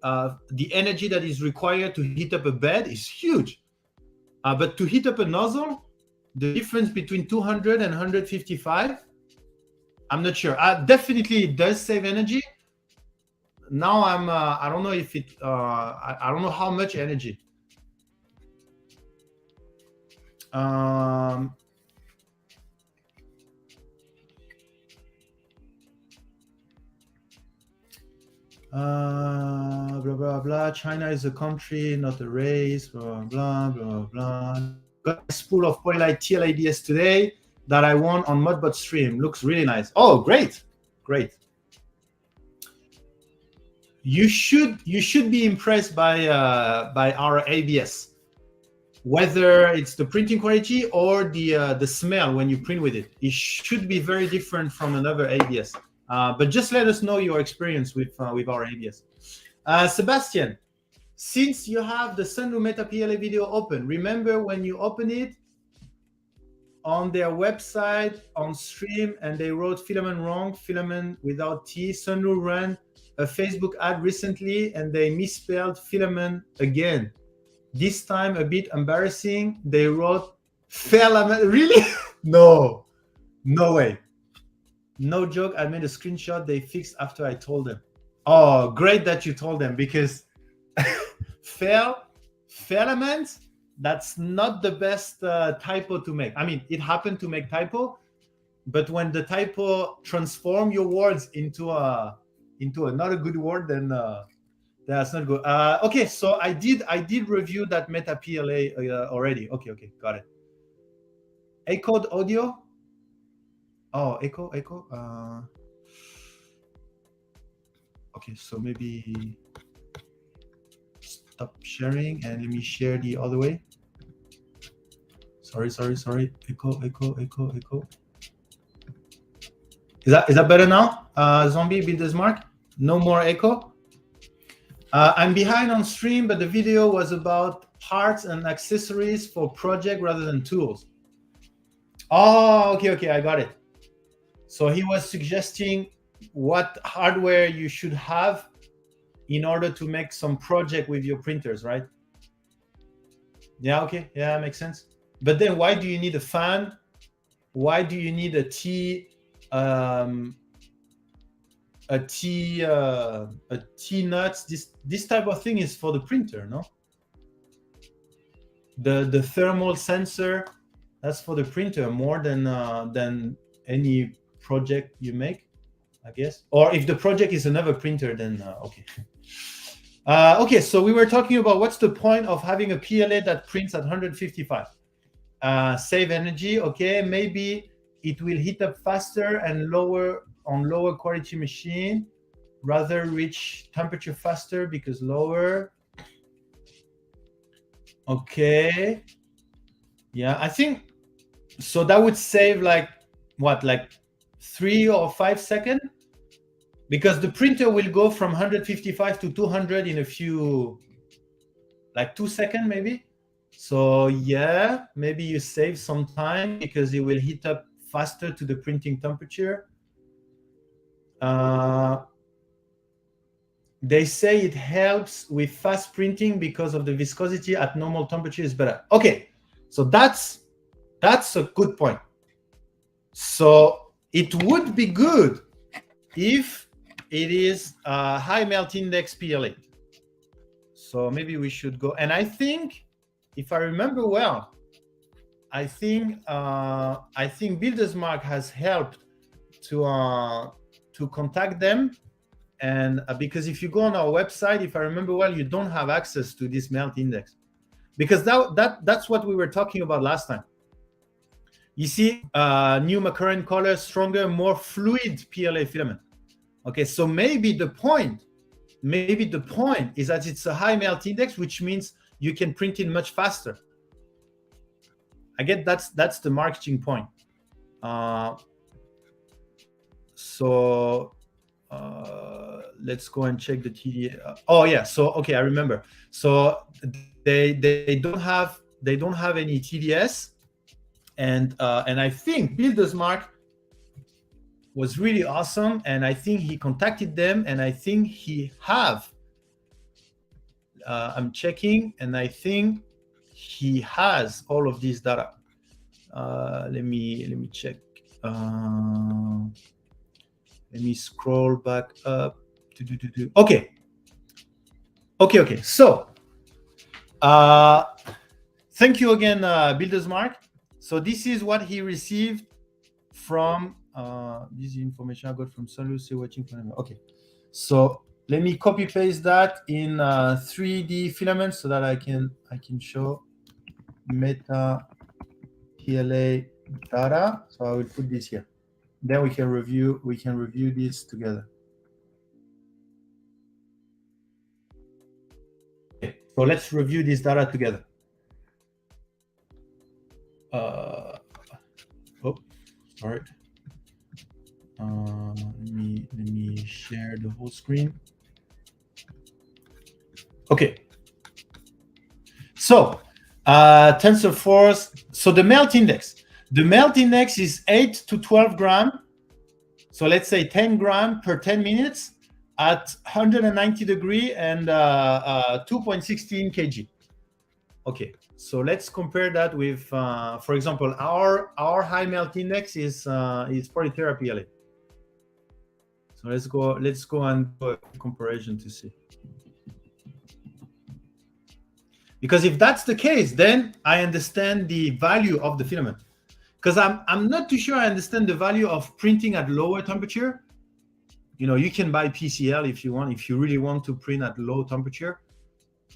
the energy that is required to heat up a bed is huge. But to heat up a nozzle, the difference between 200 and 155, I'm not sure. Definitely it does save energy. Now I don't know if it, I don't know how much energy. Blah blah blah. China is a country, not a race. Blah blah blah blah. Got a spool of Polylight TLADS today that I won on Modbot stream. Looks really nice. Oh, great. You should be impressed by our ABS. Whether it's the printing quality or the smell when you print with it, it should be very different from another ABS. But just let us know your experience with our ABS. Sebastian, since you have the Sunloop MetaPLA video open, remember when you open it on their website on stream and they wrote filament wrong, filament without T. Sunloop ran a Facebook ad recently and they misspelled filament again. This time a bit embarrassing. They wrote filament. Really? No way. No joke. I made a screenshot they fixed after I told them. Oh, great that you told them, because filament that's not the best typo to make. I mean, it happened to make typo, but when the typo transform your words into another good word, then that's not good. Okay, so I did review that Meta PLA already. Okay, got it. Echoed audio. Oh, echo. Okay, so maybe stop sharing and let me share the other way. Sorry. Echo. Is that better now? Zombie Builders Mark? No more echo? I'm behind on stream, but the video was about parts and accessories for project rather than tools. Oh, okay, I got it. So he was suggesting what hardware you should have in order to make some project with your printers, right? Yeah, okay, yeah, makes sense. But then why do you need a fan? Why do you need a T nuts? This type of thing is for the printer, no? The thermal sensor, that's for the printer more than any project you make, I guess. Or if the project is another printer, then okay. Okay, so we were talking about what's the point of having a PLA that prints at 155. Save energy. Okay, maybe it will heat up faster and lower quality machine, rather reach temperature faster because lower. Okay, yeah, I think so. That would save like 3 or 5 seconds, because the printer will go from 155 to 200 in a few, like 2 seconds maybe. So yeah, maybe you save some time because it will heat up faster to the printing temperature. They say it helps with fast printing because of the viscosity at normal temperature is better. Okay, so that's a good point. So it would be good if it is a high melt index PLA. So maybe we should go. And I think, if I remember well, I think Builders Mark has helped to contact them. And because if you go on our website, if I remember well, you don't have access to this melt index, because that's what we were talking about last time. You see, new Macaron color, stronger, more fluid PLA filament. Okay, so maybe the point is that it's a high melt index, which means you can print it much faster. I get that's the marketing point. So let's go and check the TDS. Oh yeah, so okay, I remember. So they don't have any TDS, and I think Builders Mark was really awesome, and I think he contacted them, and I think he have. I'm checking, and I think he has all of these data. Let me check. Let me scroll back up. Okay. So, thank you again, Builders Mark. So this is what he received from. This is information I got from Salus watching for him. Okay, so let me copy paste that in 3D filaments so that I can show Meta PLA data. So I will put this here. Then we can review this together. Okay, so let's review this data together. Sorry. Let me share the whole screen. Okay. So TensorForce. So the melt index. The melt index is 8 to 12 grams. So let's say 10 grams per 10 minutes at 190 degrees and 2.16 kg. Okay, so let's compare that with, for example, our high melt index is 40 tera PLA. So let's go and do a comparison to see. Because if that's the case, then I understand the value of the filament. Because I'm not too sure I understand the value of printing at lower temperature. You can buy PCL if you want, if you really want to print at low temperature.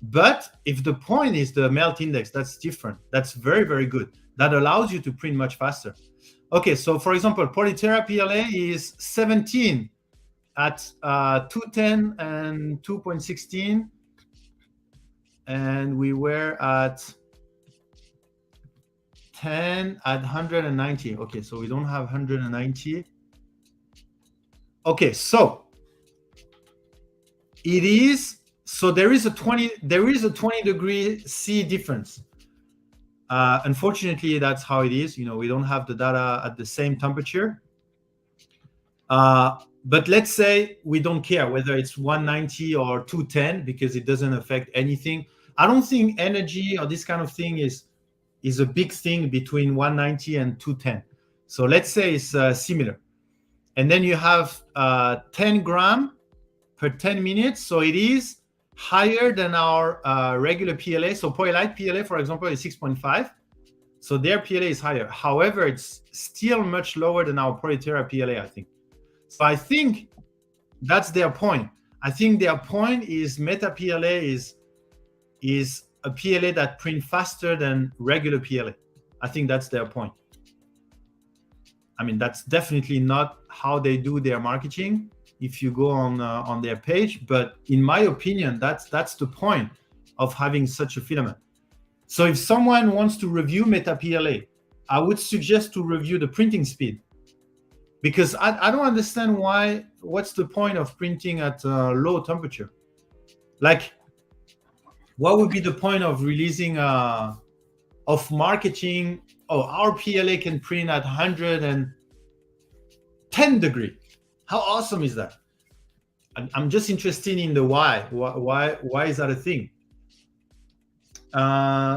But if the point is the melt index, that's different. That's very, very good. That allows you to print much faster. Okay, so for example, Polytera PLA is 17 at 210 and 2.16. And we were at 10 at 190. Okay, so we don't have 190. Okay, so it is, so there is a 20 degree C difference. Unfortunately, that's how it is. We don't have the data at the same temperature. But let's say we don't care whether it's 190 or 210 because it doesn't affect anything. I don't think energy or this kind of thing is a big thing between 190 and 210. So let's say it's similar. And then you have 10 gram per 10 minutes. So it is higher than our regular PLA. So Polylight PLA, for example, is 6.5. So their PLA is higher. However, it's still much lower than our Polytera PLA, I think. So I think that's their point. I think their point is Meta PLA is a PLA that prints faster than regular PLA. I think that's their point. I mean, that's definitely not how they do their marketing if you go on their page. But in my opinion, that's the point of having such a filament. So if someone wants to review Meta PLA, I would suggest to review the printing speed. Because I don't understand what's the point of printing at low temperature? Like, what would be the point of releasing, of marketing, our PLA can print at 110 degree. How awesome is that? I'm just interested in the why. Why is that a thing?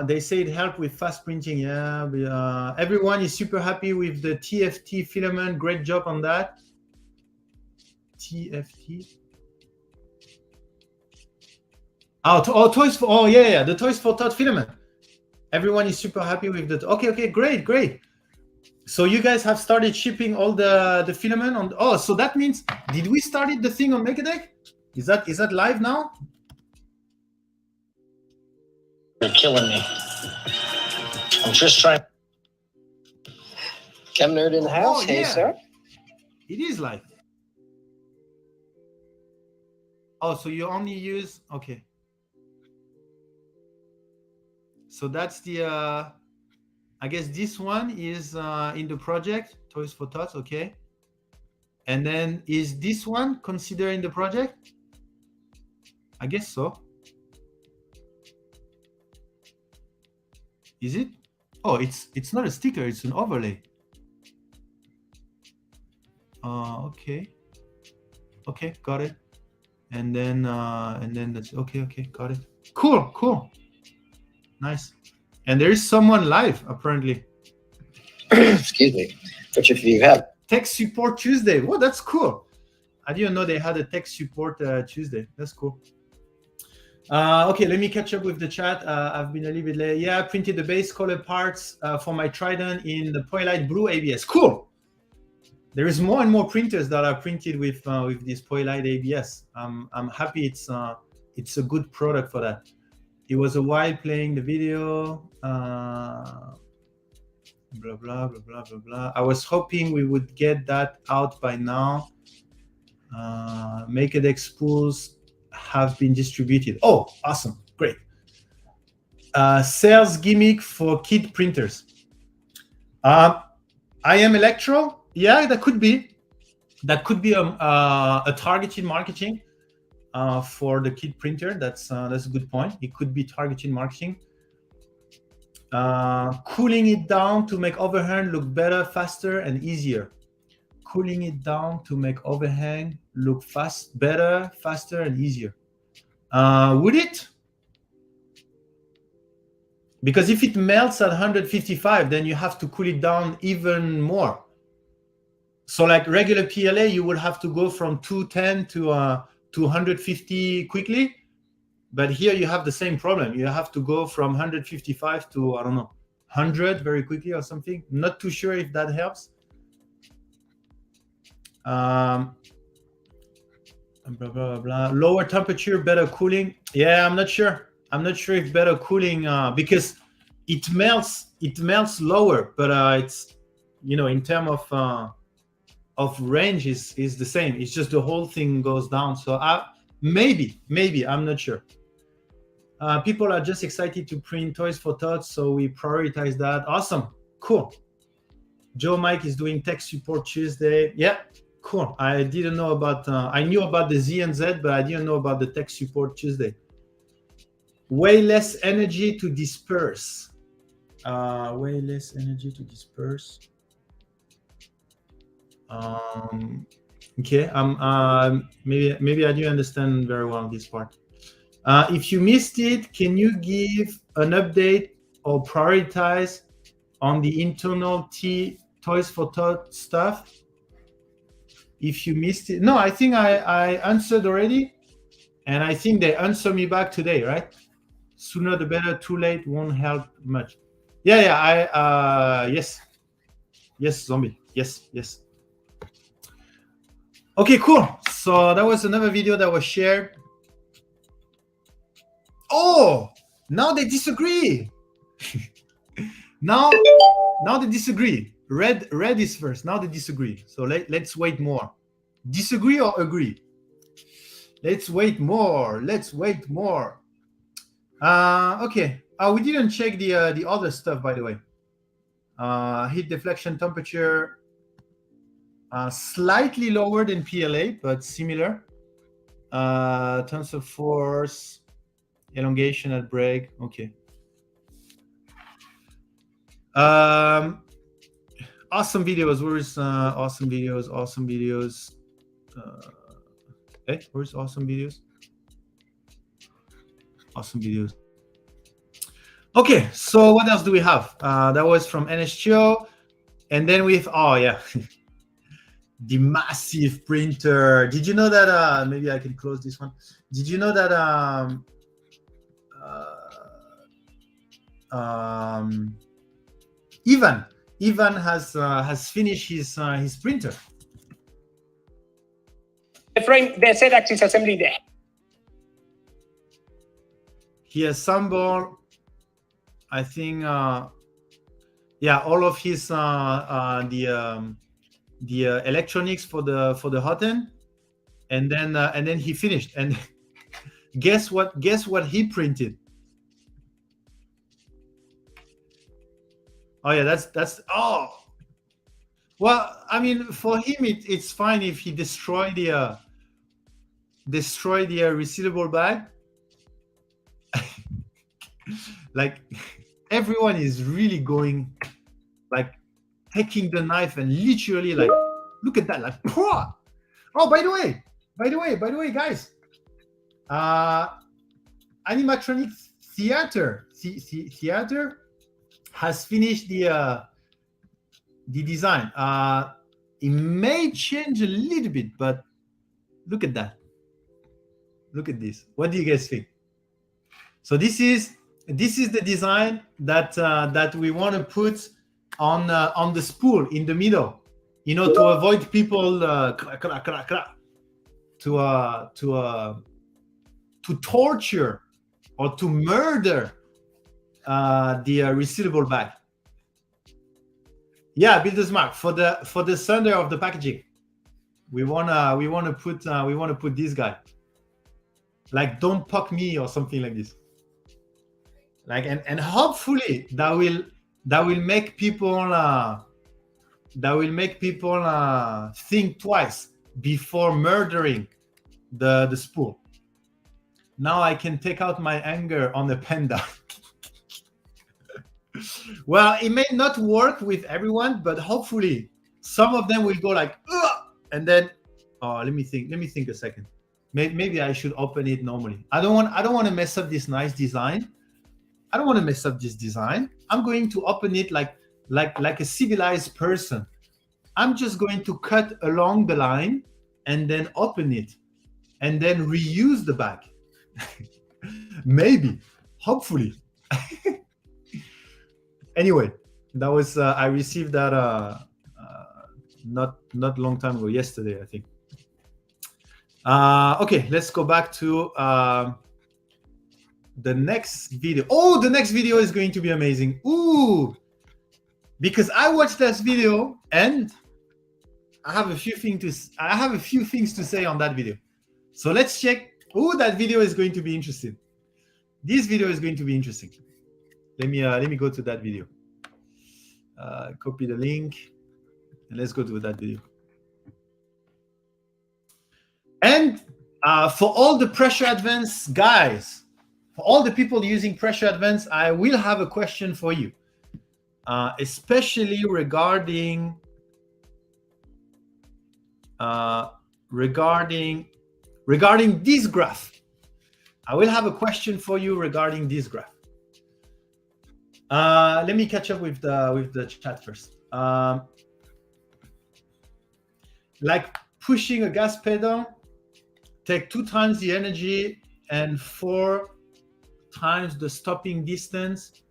They say it helped with fast printing. Yeah, but, everyone is super happy with the TFT filament. Great job on that. TFT. Toys for the Toys for Tot filament. Everyone is super happy with that. Okay, great. So you guys have started shipping all the filament on. Oh, so that means, did we started the thing on MakerDeck? Is that live now? You're killing me. I'm just trying. Chem Nerd in the house. Oh, Hey, yeah. sir. It is live. Oh, so you only use, okay. So that's the, I guess this one is in the project, Toys for Tots, okay. And then is this one considered in the project? I guess so. Is it? Oh, it's not a sticker, it's an overlay. Okay, got it. And then that's okay, got it. Cool. Nice. And there is someone live apparently. Excuse me. Which if you have. Tech support Tuesday. Well, that's cool. I didn't know they had a tech support Tuesday. That's cool. Okay, let me catch up with the chat. I've been a little bit late. Yeah, I printed the base color parts for my Trident in the Polylight Blue ABS. Cool. There is more and more printers that are printed with this Polylight ABS. I'm happy it's a good product for that. It was a while playing the video. Blah blah blah blah blah blah. I was hoping we would get that out by now. MakerDeck spools have been distributed. Oh, awesome, great. Sales gimmick for kit printers. I am Electro. Yeah, that could be a targeted marketing for the kit printer. That's a good point. It could be targeted marketing. Cooling it down to make overhang look better, faster, and easier. Cooling it down to make overhang look better, faster, and easier. Would it? Because if it melts at 155, then you have to cool it down even more. So like regular PLA, you would have to go from 210 to 150 quickly. But here you have the same problem. You have to go from 155 to, I don't know, 100 very quickly or something. Not too sure if that helps. Blah, blah, blah, blah. Lower temperature, better cooling. Yeah, I'm not sure. I'm not sure if better cooling, because it melts lower, but it's, you know, in terms of range is the same. It's just the whole thing goes down. So maybe, I'm not sure. People are just excited to print Toys for Tots, so we prioritize that. Awesome, cool. Joe Mike is doing tech support Tuesday. Yeah, cool. I didn't know about, I knew about the Z and Z, but I didn't know about the tech support Tuesday. Way less energy to disperse. Way less energy to disperse. Okay, maybe I didn't understand very well this part. If you missed it, can you give an update or prioritize on the internal Toys for Tots stuff? If you missed it, no, I think I answered already, and I think they answer me back today, right? Sooner the better. Too late won't help much. Yeah. Yes, Zombie. Yes. Okay, cool. So that was another video that was shared. Oh, now they disagree. now they disagree. Red is first. Now they disagree. So let's wait more. Disagree or agree? Let's wait more. Okay. We didn't check the other stuff, by the way. Heat deflection temperature, slightly lower than PLA, but similar. Tensor force, elongation at break. Okay. Awesome videos. Where's awesome videos? Where's awesome videos? Awesome videos. Okay, so what else do we have? That was from NSGO. And then we have, oh yeah, the massive printer. Did you know that, maybe I can close this one. Did you know that Ivan has finished his printer? Frame, the Z-axis assembly there. He assembled, I think, yeah, all of his the electronics for the hot end, and then he finished. And guess what he printed? Oh yeah, that's oh. Well, I mean, for him it's fine if he destroy the resealable bag. Like everyone is really going, like taking the knife and literally like, look at that, like, oh, by the way, guys, Animatronic Theater has finished the design. It may change a little bit, but look at that. Look at this. What do you guys think? So this is the design that we want to put on the spool in the middle, you know, to avoid people to torture or to murder the resealable bag. Yeah, Builder's Mark, for the center of the packaging, we wanna put this guy, like, don't poke me or something like this. Like, and hopefully that will make people think twice before murdering the spool. Now I can take out my anger on the panda. Well, it may not work with everyone, but hopefully some of them will go like, ugh! And then, oh, let me think a second. Maybe I should open it normally. I don't want to mess up this nice design. I don't want to mess up this design. I'm going to open it like a civilized person. I'm just going to cut along the line and then open it and then reuse the bag. Maybe, hopefully. Anyway, that was I received that not long time ago, yesterday, I think. Okay, let's go back to the next video. Oh, the next video is going to be amazing. Ooh, because I watched this video and I have a few things to say on that video. So let's check. Oh, that video is going to be interesting. This video is going to be interesting. Let me go to that video. Copy the link and let's go to that video. And for all the Pressure Advance guys, for all the people using Pressure Advance, I will have a question for you, especially regarding this graph. I will have a question for you regarding this graph. Let me catch up with the chat first. Like pushing a gas pedal, take 2 times the energy and 4 times the stopping distance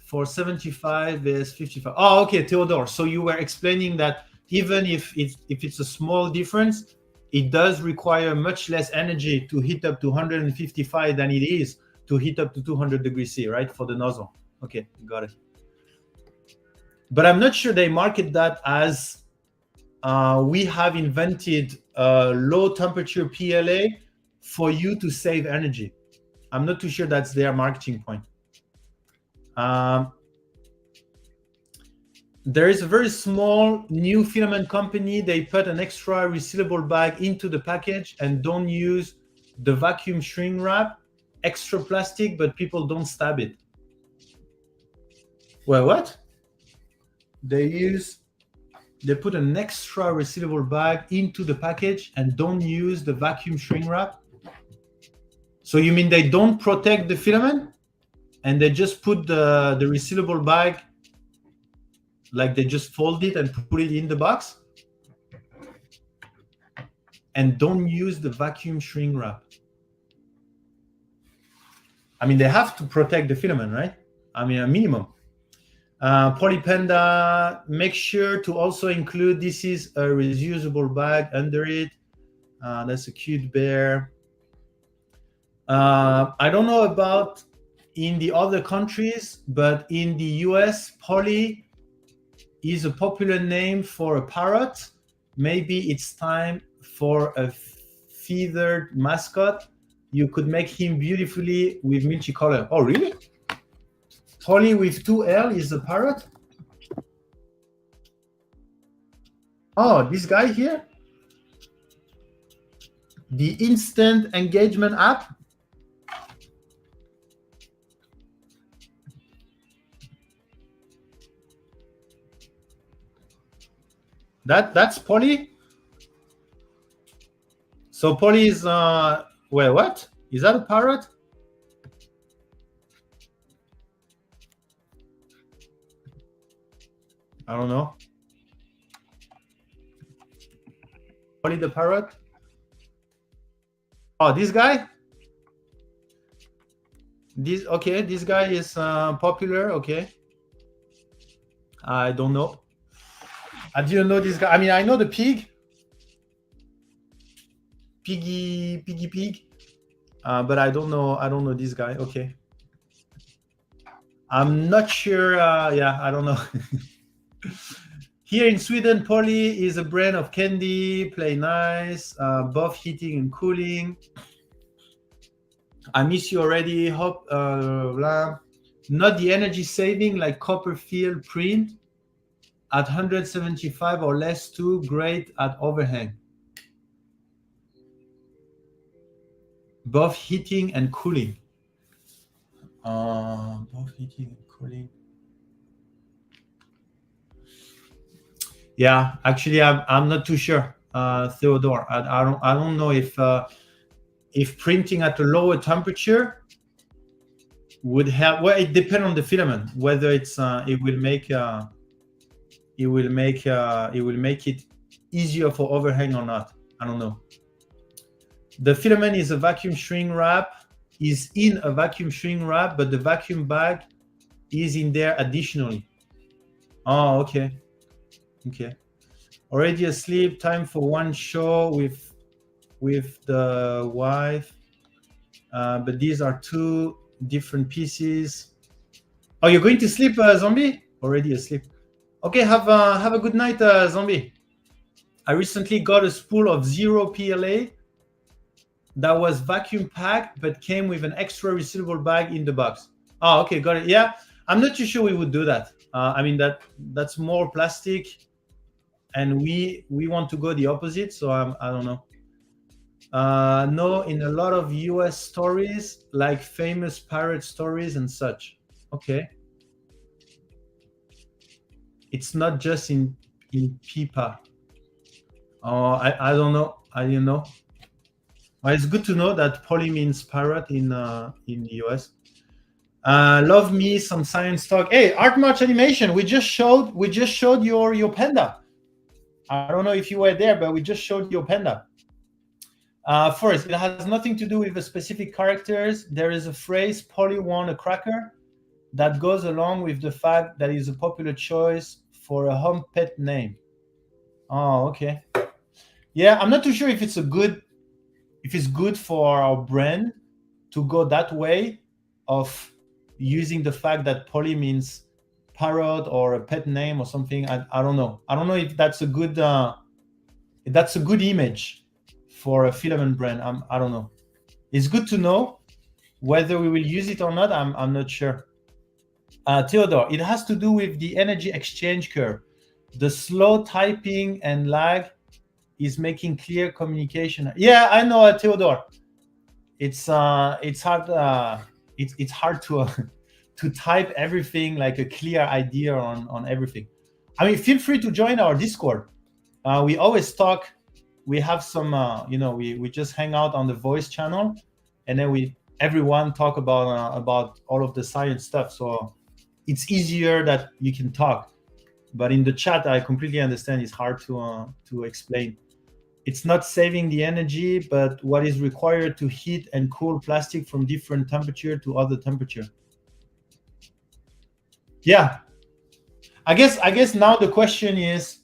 for 75 vs 55. Oh, okay, Theodore. So you were explaining that even if it's a small difference, it does require much less energy to heat up to 155 than it is to heat up to 200 degrees C, right? For the nozzle. Okay, got it. But I'm not sure they market that as we have invented low temperature PLA for you to save energy. I'm not too sure that's their marketing point. There is a very small new filament company. They put an extra resealable bag into the package and don't use the vacuum shrink wrap, extra plastic, but people don't stab it. Well, what? They put an extra resealable bag into the package and don't use the vacuum shrink wrap? So you mean they don't protect the filament and they just put the resealable bag, like they just fold it and put it in the box and don't use the vacuum shrink wrap? I mean, they have to protect the filament, right? I mean, a minimum. Polypanda, make sure to also include, this is a reusable bag under it. That's a cute bear. I don't know about in the other countries, but in the US, poly is a popular name for a parrot. Maybe it's time for a feathered mascot. You could make him beautifully with multicolor. Oh, really? Polly with 2 L is a parrot? Oh, this guy here? The instant engagement app? That's Polly? So Polly is, wait, what? Is that a parrot? I don't know. Polly the parrot? Oh, this guy? Okay, this guy is popular, okay. I don't know. I didn't know this guy. I mean, I know the pig. Piggy pig. But I don't know this guy. Okay. I'm not sure. Yeah, I don't know. Here in Sweden, Polly is a brand of candy, play nice, both heating and cooling. I miss you already. Hope, blah. Not the energy saving like Copperfield print at 175 or less too, great at overhang. Both heating and cooling. Both heating and cooling. Yeah, actually, I'm not too sure, Theodore. I don't know if printing at a lower temperature would help. Well, it depends on the filament whether it's it will make it easier for overhang or not. I don't know. The filament is a vacuum shrink wrap. is in a vacuum shrink wrap, but the vacuum bag is in there additionally. Oh, okay. Already asleep. Time for one show with the wife. But these are two different pieces. Oh, you're going to sleep, Zombie? Already asleep. Okay, have a good night, Zombie. I recently got a spool of 0 PLA that was vacuum packed, but came with an extra resealable bag in the box. Oh, okay, got it. Yeah, I'm not too sure we would do that. I mean, that's more plastic, and we want to go the opposite. So I don't know. No, in a lot of US stories, like famous pirate stories and such. Okay. It's not just in PIPA. Oh, I don't know. I didn't know. Well, it's good to know that poly means pirate in the US. Love me some science talk. Hey, Art March Animation, we just showed your panda. I don't know if you were there, but we just showed your panda. First, it has nothing to do with the specific characters. There is a phrase, Polly won a cracker, that goes along with the fact that it's a popular choice for a home pet name. Oh, okay. Yeah, I'm not too sure if it's good for our brand to go that way of using the fact that Polly means parrot or a pet name or something. I don't know. I don't know if that's a good image for a filament brand. I don't know. It's good to know. Whether we will use it or not, I'm not sure. Theodore, it has to do with the energy exchange curve. The slow typing and lag is making clear communication. Yeah, I know, Theodore. It's hard. It's hard to type everything like a clear idea on everything. I mean, feel free to join our Discord. We always talk. We have some, we just hang out on the voice channel, and then everyone talk about all of the science stuff. So it's easier that you can talk. But in the chat, I completely understand it's hard to explain. It's not saving the energy, but what is required to heat and cool plastic from different temperature to other temperature. Yeah, I guess now the question is,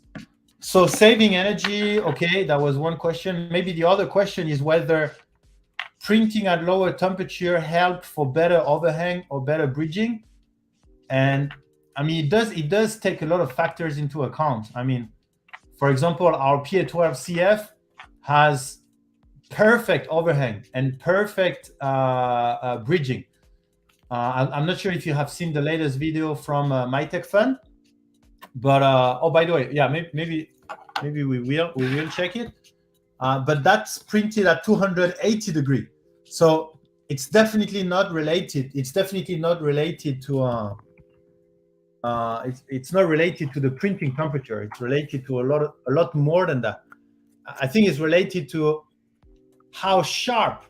so saving energy, okay, that was one question. Maybe the other question is whether printing at lower temperature helped for better overhang or better bridging. And I mean, it does take a lot of factors into account. I mean, for example, our PA12CF has perfect overhang and perfect bridging. I'm not sure if you have seen the latest video from MyTechFun, but oh, by the way, yeah, maybe we will check it. But that's printed at 280 degrees, so it's definitely not related. It's definitely not related to it's not related to the printing temperature. It's related to a lot more than that. I think it's related to how sharp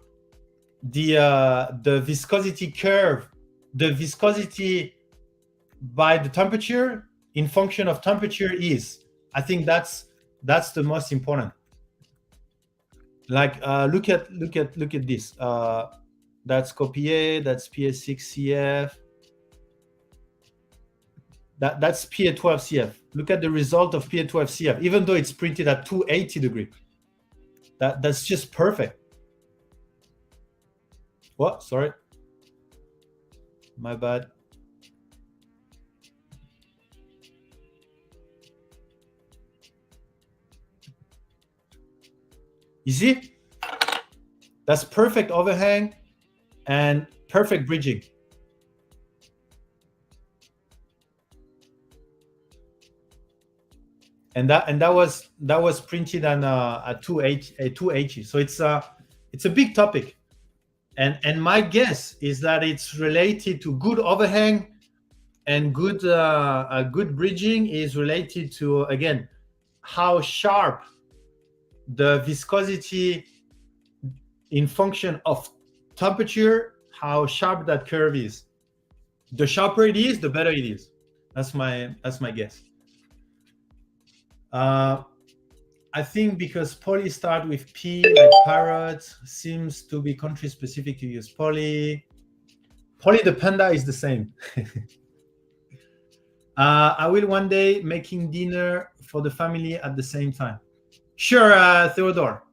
the viscosity curve, the viscosity by the temperature in function of temperature is. I think that's the most important. Like look at this. That's Copier, that's PA6CF. That's PA12CF. Look at the result of PA12CF, even though it's printed at 280 degrees. That's just perfect. What? Sorry. My bad. You see? That's perfect overhang and perfect bridging. And that was printed on a 280. So it's a big topic, and my guess is that it's related to good overhang, and good bridging is related to, again, how sharp the viscosity in function of temperature, how sharp that curve is. The sharper it is, the better it is. That's my guess. I think because poly start with P, like parrot, seems to be country specific to use poly. Poly the panda is the same. I will one day making dinner for the family at the same time. Sure, Theodore.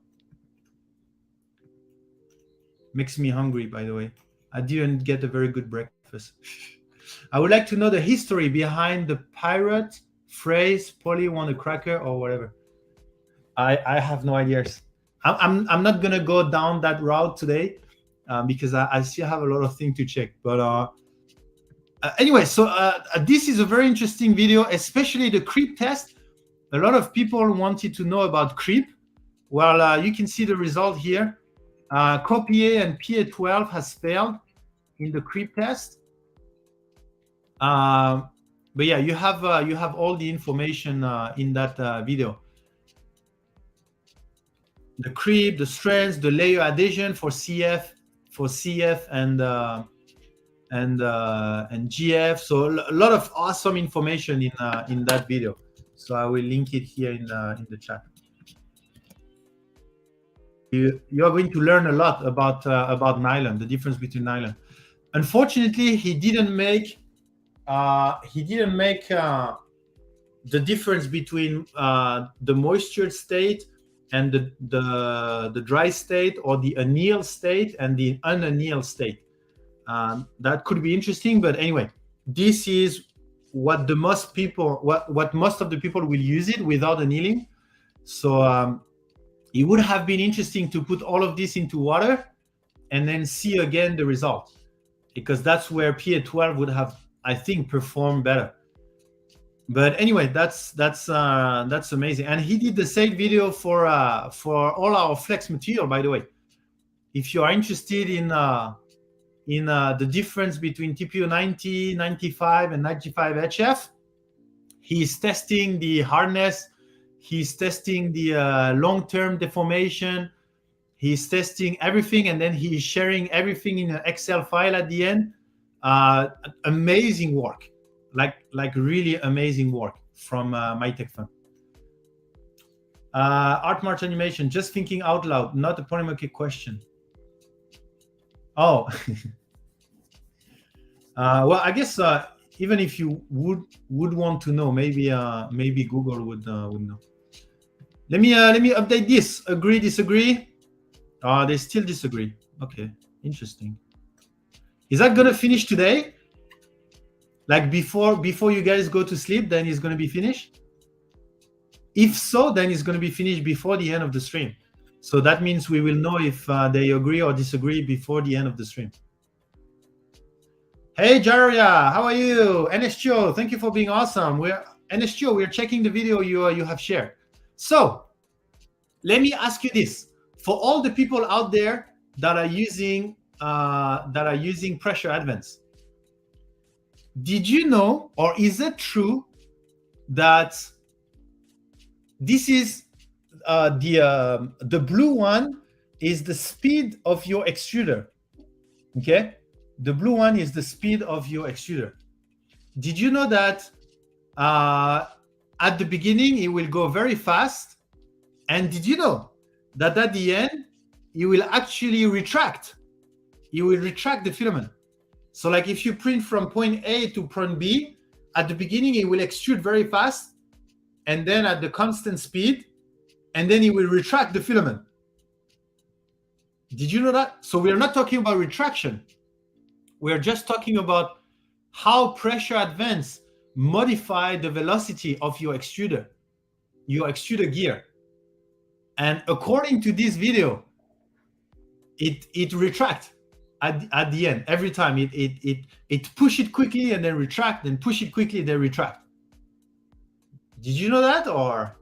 Makes me hungry, by the way. I didn't get a very good breakfast. I would like to know the history behind the pirate phrase, Polly want a cracker or whatever. I have no ideas. I'm not gonna go down that route today because I still have a lot of things to check. But anyway, so this is a very interesting video, especially the creep test. A lot of people wanted to know about creep. Well, you can see the result here. Copier and PA12 has failed in the creep test. But yeah, you have all the information in that video. The creep, the strands, the layer adhesion for CF and GF. So a lot of awesome information in that video. So I will link it here in the chat. You are going to learn a lot about nylon, the difference between nylon. Unfortunately, he didn't make the difference between the moisture state and the dry state, or the annealed state and the unannealed state. That could be interesting, but anyway, this is what most of the people will use it without annealing. So it would have been interesting to put all of this into water and then see again the result, because that's where PA12 would have, I think, performed better. But anyway, that's amazing. And he did the same video for all our flex material, by the way. If you are interested in the difference between TPU 90, 95, and 95 HF, he's testing the hardness. He's testing the long-term deformation. He's testing everything, and then he's sharing everything in an Excel file at the end. Amazing work, like really amazing work from MyTechFun. Art March Animation, just thinking out loud, not a polemic question. Oh, well, I guess even if you would want to know, maybe Google would know. Let me update this. Agree, disagree? They still disagree. Okay, interesting. Is that gonna finish today? Like before you guys go to sleep, then it's gonna be finished? If so, then it's gonna be finished before the end of the stream. So that means we will know if they agree or disagree before the end of the stream. Hey Jaria, how are you? NSGO, thank you for being awesome. NSGO, we're checking the video you have shared. So let me ask you this: for all the people out there that are using Pressure Advance, did you know, or is it true that this is the blue one is the speed of your extruder? Okay, the blue one is the speed of your extruder. Did you know that at the beginning it will go very fast, and did you know that at the end it will actually retract? You will retract the filament. So like if you print from point A to point B, at the beginning it will extrude very fast, and then at the constant speed, and then it will retract the filament. Did you know that? So we're not talking about retraction. We're just talking about how Pressure Advance modify the velocity of your extruder gear. And according to this video, it retract at the end every time. It push it quickly and then retract, then push it quickly, then retract. Did you know that? Or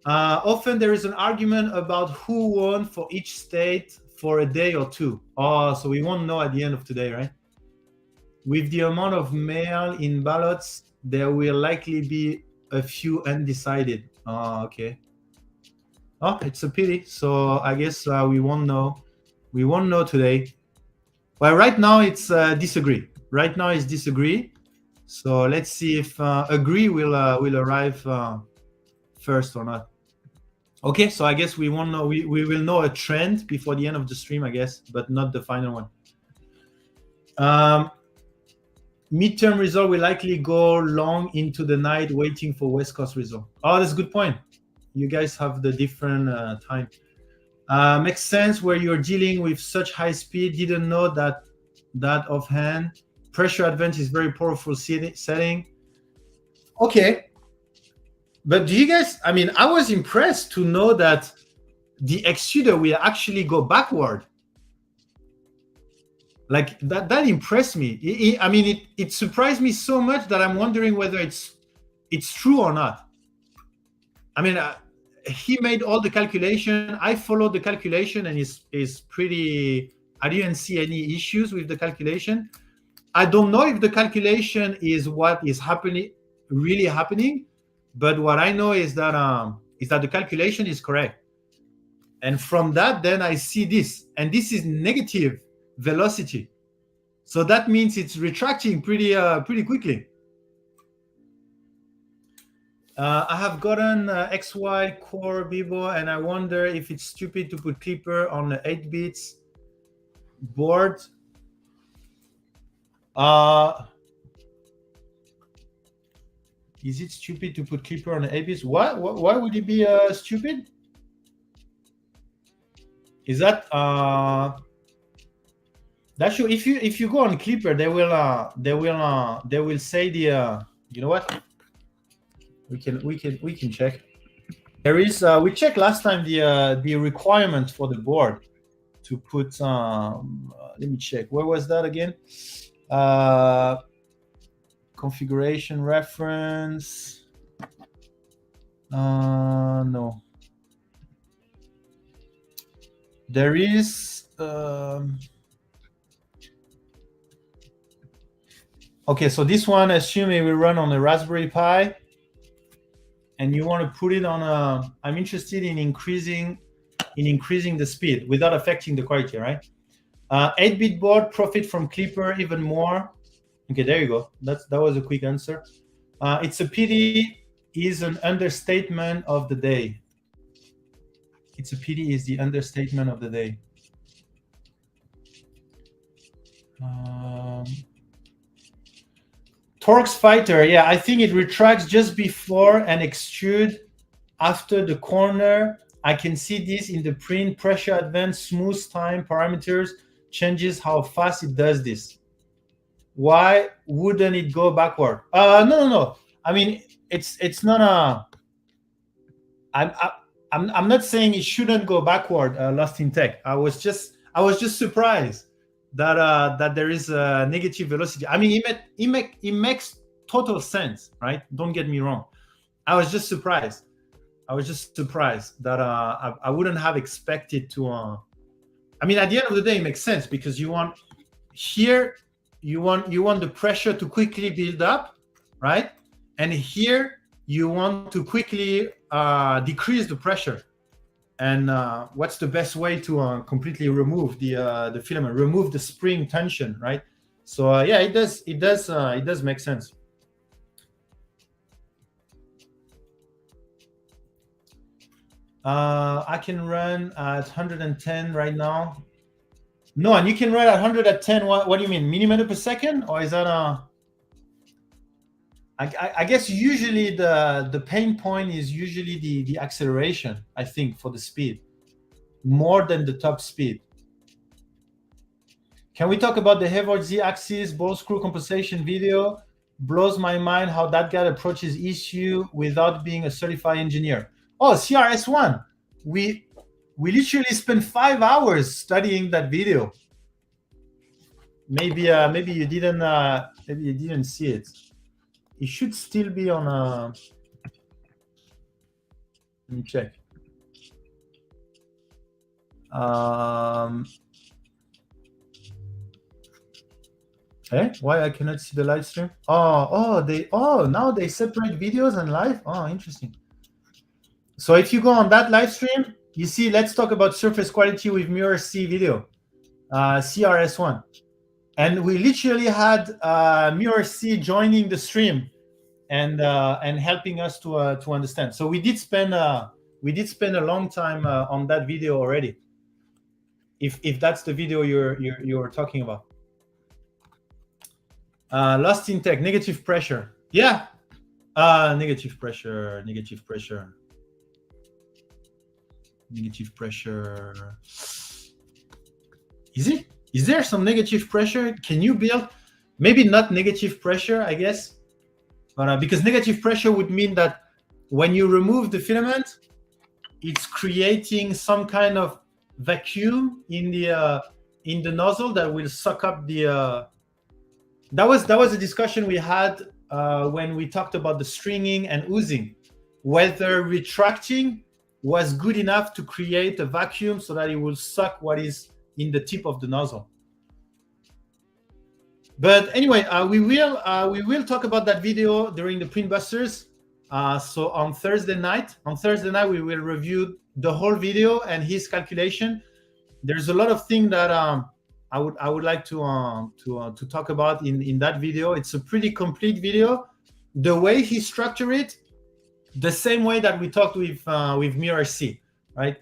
often there is an argument about who won for each state for a day or two. Oh, so we won't know at the end of today, right? With the amount of mail in ballots, there will likely be a few undecided. Oh, okay. Oh, it's a pity. So I guess we won't know. We won't know today. Well, right now it's disagree. Right now it's disagree. So let's see if agree will arrive first or not. Okay, so I guess we won't know. We will know a trend before the end of the stream, I guess, but not the final one. Midterm result will likely go long into the night waiting for West Coast result. Oh, that's a good point. You guys have the different time. Makes sense where you're dealing with such high speed. Didn't know that offhand. Pressure advance is very powerful setting. Okay. But do you guys, I mean, I was impressed to know that the extruder will actually go backward. Like that impressed me. It surprised me so much that I'm wondering whether it's true or not. I mean, he made all the calculation. I followed the calculation, and is pretty. I didn't see any issues with the calculation. I don't know if the calculation is what is really happening, but what I know is that the calculation is correct. And from that, then I see this, and this is negative velocity, so that means it's retracting pretty quickly. I have gotten XY core Bibo, and I wonder if it's stupid to put Clipper on the 8 bits board. Is it stupid to put Clipper on the 8 bits? Why would it be stupid? Is that that's true? If you go on Clipper, they will say the you know what? We can check. There is we checked last time the requirement for the board to put let me check. Where was that again? Configuration reference. No. There is okay, so this one, assume it will run on a Raspberry Pi, and you want to put it on a. I'm interested in increasing the speed without affecting the quality, right? 8-bit board profit from Clipper even more. Okay, there you go. That was a quick answer. It's a pity is an understatement of the day. It's a pity is the understatement of the day. Torx Fighter, yeah, I think it retracts just before and extrude after the corner. I can see this in the print. Pressure advance, smooth time parameters changes how fast it does this. Why wouldn't it go backward? No. I mean, it's not a. I'm not saying it shouldn't go backward. Lost in Tech. I was just surprised that there is a negative velocity. I mean, it makes total sense, right? Don't get me wrong. I was just surprised that I wouldn't have expected to. I mean, at the end of the day, it makes sense because you want the pressure to quickly build up, right? And here you want to quickly decrease the pressure. And what's the best way to completely remove the filament, remove the spring tension, right? So yeah, it does make sense. I can run at 110 right now. No, and you can run at 110. What do you mean, millimeter per second, or is that I guess usually the pain point is usually the acceleration, I think, for the speed, more than the top speed. Can we talk about the Hayward Z-axis ball screw compensation video? Blows my mind how that guy approaches issue without being a certified engineer. Oh, CRS1. We literally spent 5 hours studying that video. Maybe you didn't see it. It should still be on let me check. Why I cannot see the live stream? Now they separate videos and live. Oh, interesting. So if you go on that live stream, you see let's talk about surface quality with Mirror C video, CRS1. And we literally had Mirror C joining the stream and helping us to understand. So we did spend did spend a long time on that video already. If that's the video you're talking about. Lost in tech, negative pressure. Yeah. Negative pressure. Is there some negative pressure? Can you build, maybe not negative pressure, I guess, but because negative pressure would mean that when you remove the filament, it's creating some kind of vacuum in the nozzle that will suck up the. That was a discussion we had when we talked about the stringing and oozing, whether retracting was good enough to create a vacuum so that it will suck what is in the tip of the nozzle. But anyway, we will talk about that video during the Printbusters. So on Thursday night, we will review the whole video and his calculation. There's a lot of things that I would like to talk about in that video. It's a pretty complete video. The way he structured it, the same way that we talked with MirrorC, right?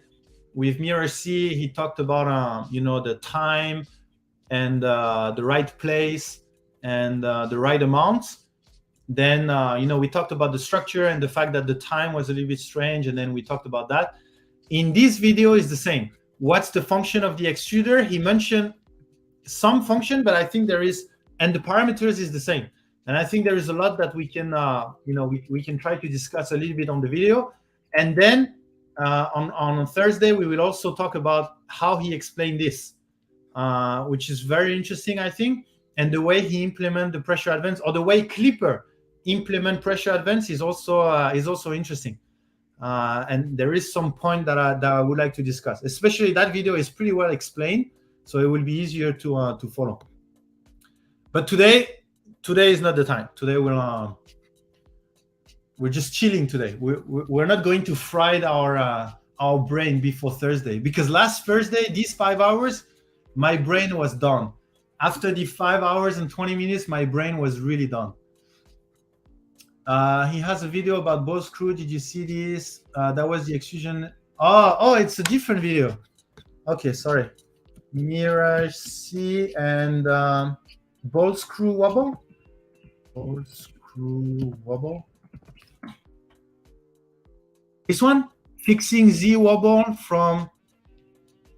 With MirrorC, he talked about the time and the right place and the right amount. Then we talked about the structure and the fact that the time was a little bit strange, and then we talked about that. In this video is the same. What's the function of the extruder? He mentioned some function, but I think there is, and the parameters is the same. And I think there is a lot that we can we can try to discuss a little bit on the video. And then on Thursday we will also talk about how he explained this, which is very interesting, I think. And the way he implement the pressure advance, or the way Klipper implement pressure advance, is also interesting. And there is some point that I would like to discuss. Especially that video is pretty well explained, so it will be easier to follow. But today is not the time. Today we're just chilling. Today we're not going to fry our brain before Thursday, because last Thursday, these 5 hours, my brain was done. After the 5 hours and 20 minutes, my brain was really done. He has a video about ball screw. Did you see this? That was the extrusion. Oh, it's a different video. Okay, sorry. MirrorC and ball screw wobble. Ball screw wobble. This one, fixing Z wobble from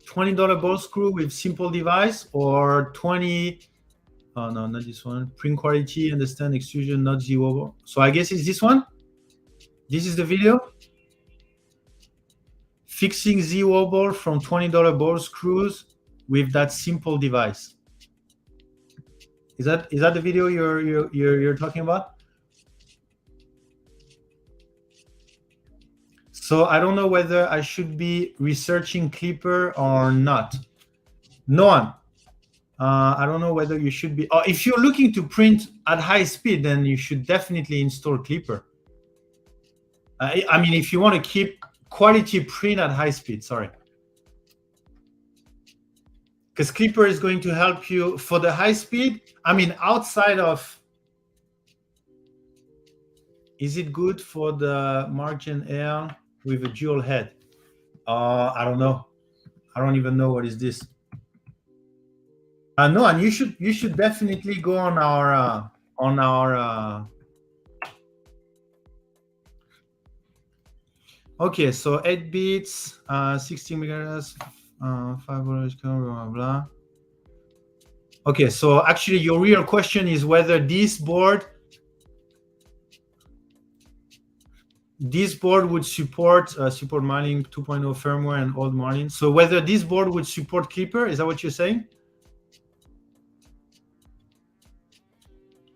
$20 ball screw with simple device, or 20. Oh no, not this one. Print quality, understand extrusion, not Z wobble. So I guess it's this one. This is the video. Fixing Z wobble from $20 ball screws with that simple device. Is that the video you're talking about? So I don't know whether I should be researching Klipper or not. No one. I don't know whether you should be. If you're looking to print at high speed, then you should definitely install Klipper. I mean, if you want to keep quality print at high speed, sorry. Because Klipper is going to help you for the high speed. I mean, outside of, is it good for the margin L with a dual head? I don't know. I don't even know what is this. No, and you should definitely go on our okay, so 8 bits, 60 megahertz, 5 volts, blah blah. Okay, so actually your real question is whether this board would support Marlin 2.0 firmware and old Marlin. So whether this board would support Klipper, is that what you're saying?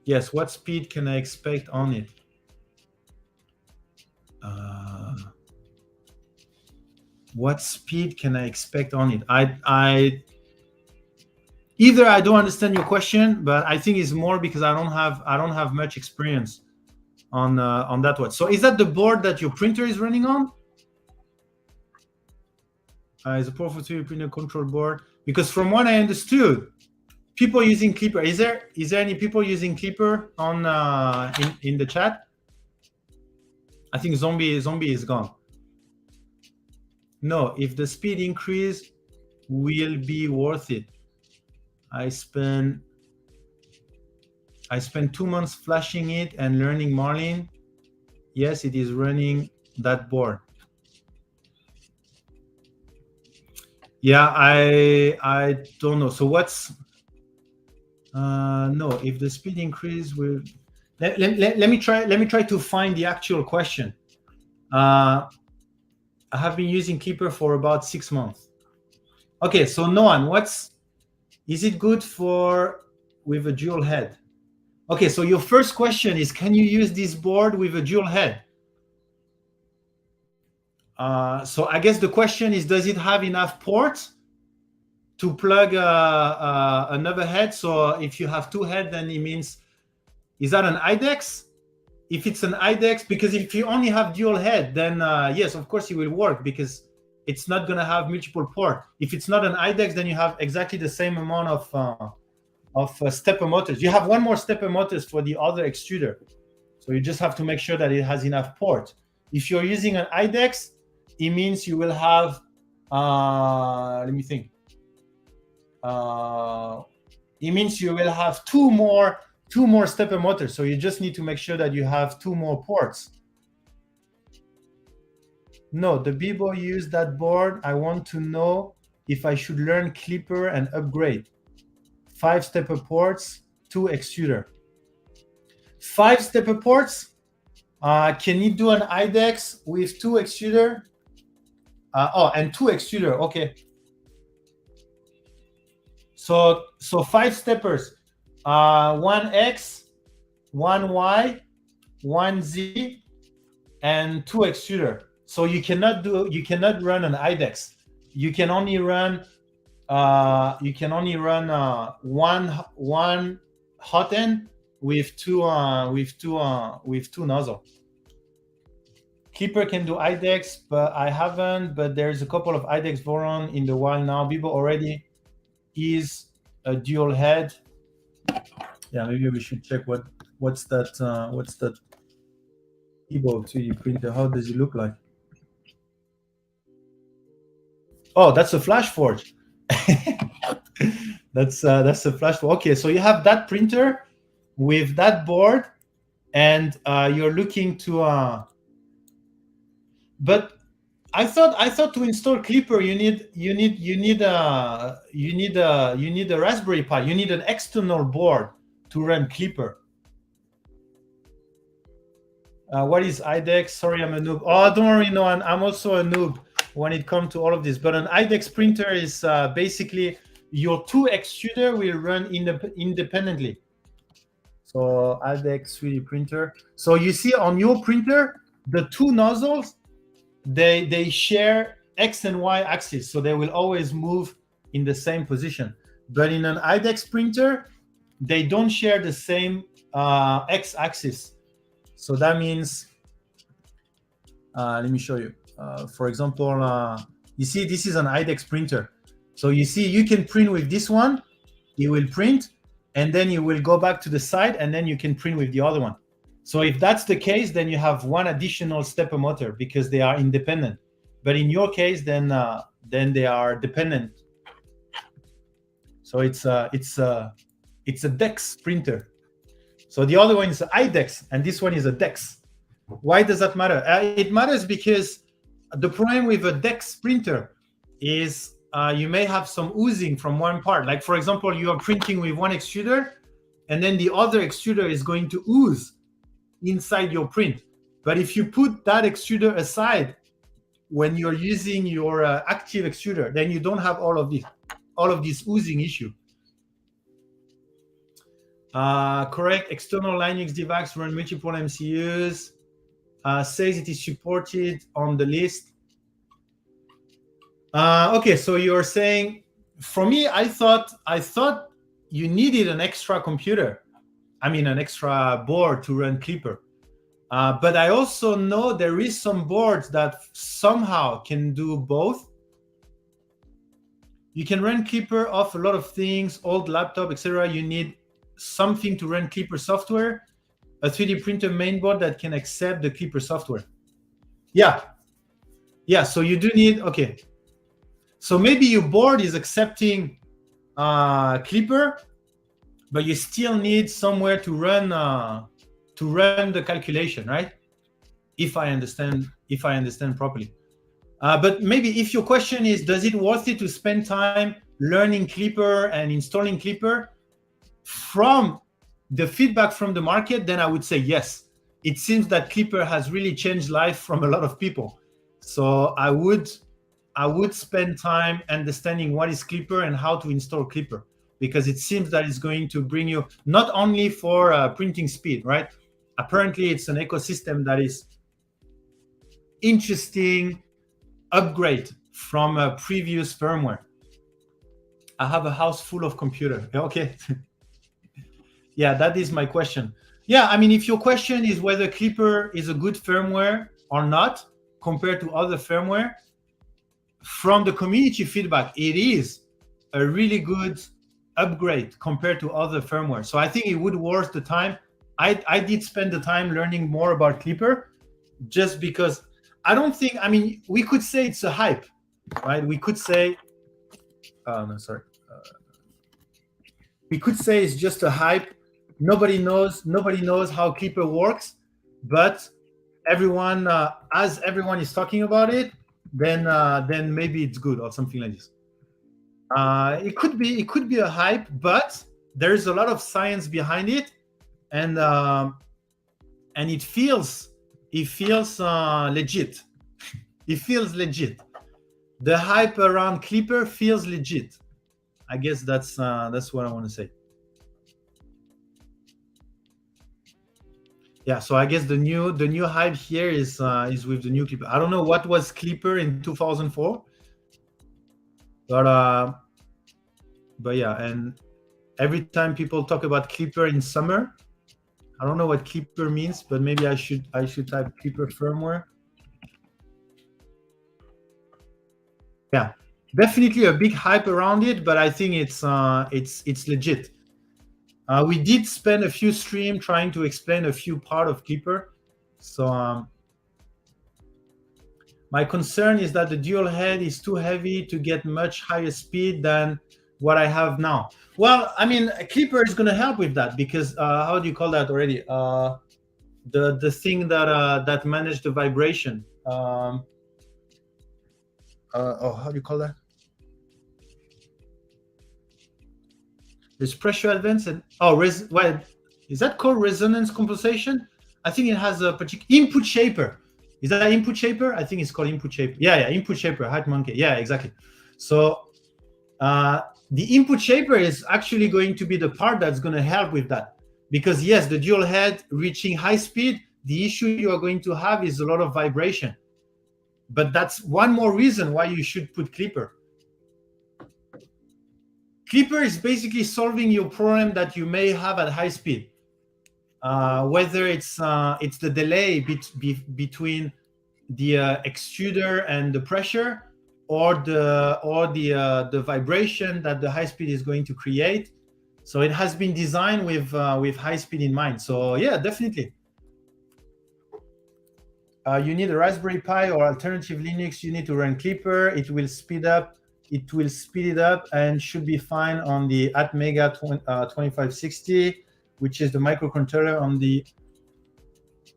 Yes, what speed can I expect on it? What speed can I expect on it? Either I don't understand your question, but I think it's more because I don't have much experience on that one. So is that the board that your printer is running on? Is a Pro 3 printer control board? Because from what I understood, people using Klipper. Is there any people using Klipper on in the chat? I think Zombie is gone. No, if the speed increase will be worth it. I spent 2 months flashing it and learning Marlin. Yes, it is running that board. Yeah, I don't know. So what's no, if the speed increase will let me try to find the actual question. I have been using Clipper for about 6 months. Okay, so Noan, is it good with a dual head? Okay, so your first question is, can you use this board with a dual head? So I guess the question is, does it have enough ports to plug another head? So if you have 2 heads, then it means, is that an IDEX? If it's an IDEX, because if you only have dual head, then yes, of course it will work because it's not going to have multiple ports. If it's not an IDEX, then you have exactly the same amount of stepper motors. You have one more stepper motors for the other extruder. So you just have to make sure that it has enough port. If you're using an IDEX, it means you will have, let me think. It means you will have two more stepper motors. So you just need to make sure that you have 2 more ports. No, the Bibo used that board. I want to know if I should learn Clipper and upgrade. 5 stepper ports, 2 extruder. 5 stepper ports. Can you do an IDEX with 2 extruder? And 2 extruder. Okay. So 5 steppers. 1 X, 1 Y, 1 Z, and 2 extruder. So you cannot run an IDEX. You can only run one hot end with two nozzle. Clipper can do IDEX, but I haven't. But there's a couple of IDEX Voron in the wild now. Bibo already is a dual head. Yeah, maybe we should check what's that Bibo 3D printer. How does it look like? Oh, that's a Flash Forge. That's a Flash Forge. Okay, so you have that printer with that board, and you're looking to. But I thought to install Clipper you need a Raspberry Pi. You need an external board to run Clipper. What is IDEX? Sorry, I'm a noob. Oh, don't worry, no, I'm also a noob when it comes to all of this. But an IDEX printer is basically your 2 extruder will run independently. So IDEX 3D printer. So you see on your printer, the 2 nozzles, they share X and Y axis. So they will always move in the same position. But in an IDEX printer, they don't share the same X axis. So that means, let me show you. For example, you see this is an IDEX printer. So you see you can print with this one, it will print, and then you will go back to the side, and then you can print with the other one. So if that's the case, then you have 1 additional stepper motor because they are independent. But in your case, then they are dependent. So it's a DEX printer. So the other one is an IDEX, and this one is a DEX. Why does that matter? It matters because the problem with a DEX printer is you may have some oozing from one part. Like, for example, you are printing with one extruder, and then the other extruder is going to ooze inside your print. But if you put that extruder aside when you're using your active extruder, then you don't have all of this oozing issue. Correct. External Linux device run multiple MCUs. Says it is supported on the list. Okay, so you're saying, for me, I thought you needed an extra computer. I mean, an extra board to run Clipper. But I also know there is some boards that somehow can do both. You can run Clipper off a lot of things, old laptop, etc. You need something to run Clipper software, a 3D printer mainboard that can accept the Clipper software. Yeah, Yeah, so you do need, okay. So maybe your board is accepting Clipper, but you still need somewhere to run the calculation, right? If I understand properly. But maybe if your question is, does it worth it to spend time learning Clipper and installing Clipper? From the feedback from the market, then I would say yes. It seems that Clipper has really changed life from a lot of people. So I would spend time understanding what is Clipper and how to install Clipper, because it seems that it's going to bring you not only for printing speed, right? Apparently, it's an ecosystem that is interesting upgrade from a previous firmware. I have a house full of computer. Okay. Yeah, that is my question. Yeah, I mean, if your question is whether Clipper is a good firmware or not compared to other firmware, from the community feedback, it is a really good upgrade compared to other firmware. So I think it would worth the time. I did spend the time learning more about Clipper, just because I don't think, I mean, we could say it's a hype, right? We could say, we could say it's just a hype. Nobody knows how Clipper works, but everyone, as everyone is talking about it, then maybe it's good or something like this. It could be a hype, but there is a lot of science behind it, and it feels legit. It feels legit. The hype around Clipper feels legit. I guess that's what I want to say. Yeah, so I guess the new hype here is with the new Clipper. I don't know what was Clipper in 2004, but yeah, and every time people talk about Clipper in summer, I don't know what Clipper means, but maybe I should type Clipper firmware. Yeah, definitely a big hype around it, but I think it's legit. We did spend a few streams trying to explain a few parts of Clipper. So my concern is that the dual head is too heavy to get much higher speed than what I have now. Well, I mean, Clipper is going to help with that, because how do you call that already? The thing that managed the vibration. How do you call that? There's pressure advance and what is that called? Resonance compensation? I think it has a particular input shaper. Is that input shaper? I think it's called input shaper. Yeah, input shaper, Hype Monkey. Yeah, exactly. So the input shaper is actually going to be the part that's going to help with that, because yes, the dual head reaching high speed, the issue you are going to have is a lot of vibration. But that's one more reason why you should put Clipper. Clipper is basically solving your problem that you may have at high speed, whether it's the delay between the extruder and the pressure, or the vibration that the high speed is going to create. So it has been designed with high speed in mind. So yeah, definitely. You need a Raspberry Pi or alternative Linux. You need to run Clipper. It will speed it up and should be fine on the Atmega 2560, which is the microcontroller on the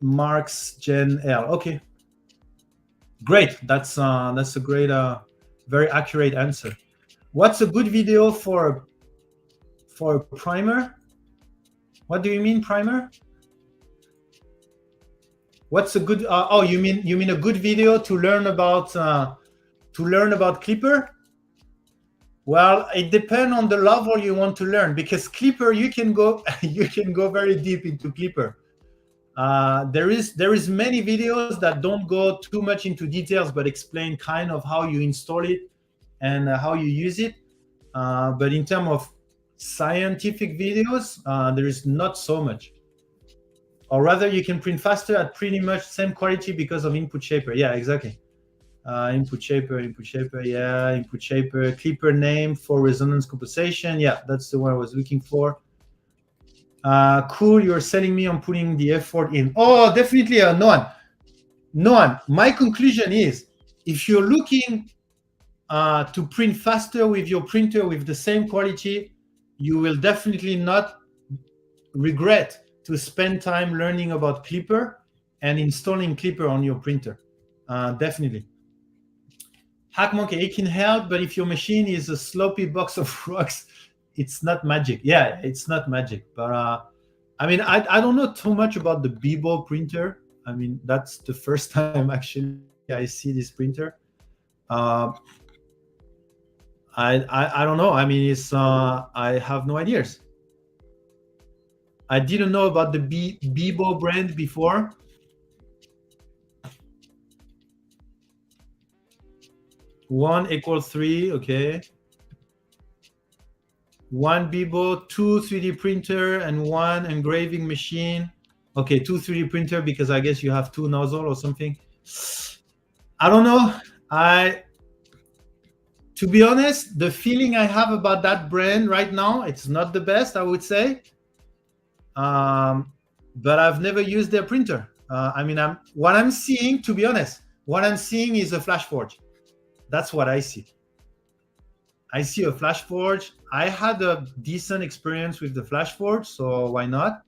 Marx Gen L. Okay, great. That's a great, very accurate answer. What's a good video for a primer? What do you mean primer? What's a good? Oh, you mean a good video to learn about Clipper? Well, it depends on the level you want to learn, because Clipper you can go very deep into Clipper. There is many videos that don't go too much into details, but explain kind of how you install it and how you use it. But in terms of scientific videos, there is not so much. Or rather, you can print faster at pretty much same quality because of input shaper. Yeah, exactly. Input shaper, yeah, input shaper. Clipper name for resonance compensation. Yeah, that's the one I was looking for. Cool, you're selling me on putting the effort in. Oh, definitely, Noan. My conclusion is, if you're looking to print faster with your printer with the same quality, you will definitely not regret to spend time learning about Klipper and installing Klipper on your printer. Definitely. HackMonkey, it can help, but if your machine is a sloppy box of rocks, it's not magic. Yeah, it's not magic. But I mean, I don't know too much about the Bebo printer. I mean, that's the first time actually I see this printer. I don't know. I mean, it's I have no ideas. I didn't know about the Bebo brand before. One equals 3, okay. One Bebo, 2 3D printer, and 1 engraving machine. Okay, 2 3D printer because I guess you have 2 nozzle or something. I don't know. To be honest, the feeling I have about that brand right now, it's not the best, I would say. But I've never used their printer. I mean, what I'm seeing, to be honest, what I'm seeing is a FlashForge. That's what I see. I see a FlashForge. I had a decent experience with the FlashForge, so why not?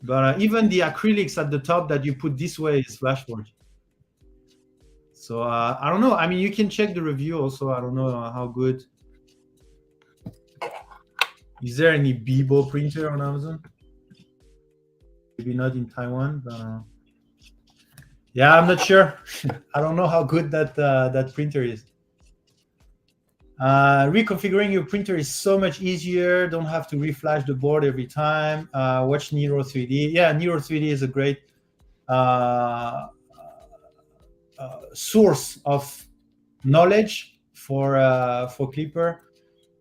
But even the acrylics at the top that you put this way is FlashForge. So I don't know. I mean, you can check the review also. I don't know how good. Is there any Bebo printer on Amazon? Maybe not in Taiwan, but yeah, I'm not sure. I don't know how good that printer is. Reconfiguring your printer is so much easier. Don't have to reflash the board every time. Watch Nero 3D. Yeah, Nero 3D is a great source of knowledge for Klipper.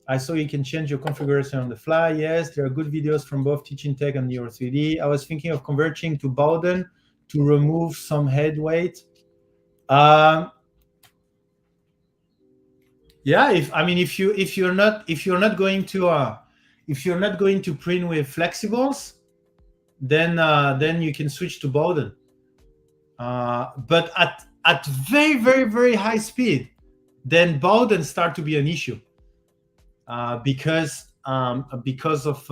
I saw you can change your configuration on the fly. Yes, there are good videos from both Teaching Tech and Nero 3D. I was thinking of converting to Bowden to remove some head weight. Yeah, if you're not going to print with flexibles, then you can switch to Bowden. But at very, very, very high speed, then Bowden start to be an issue because of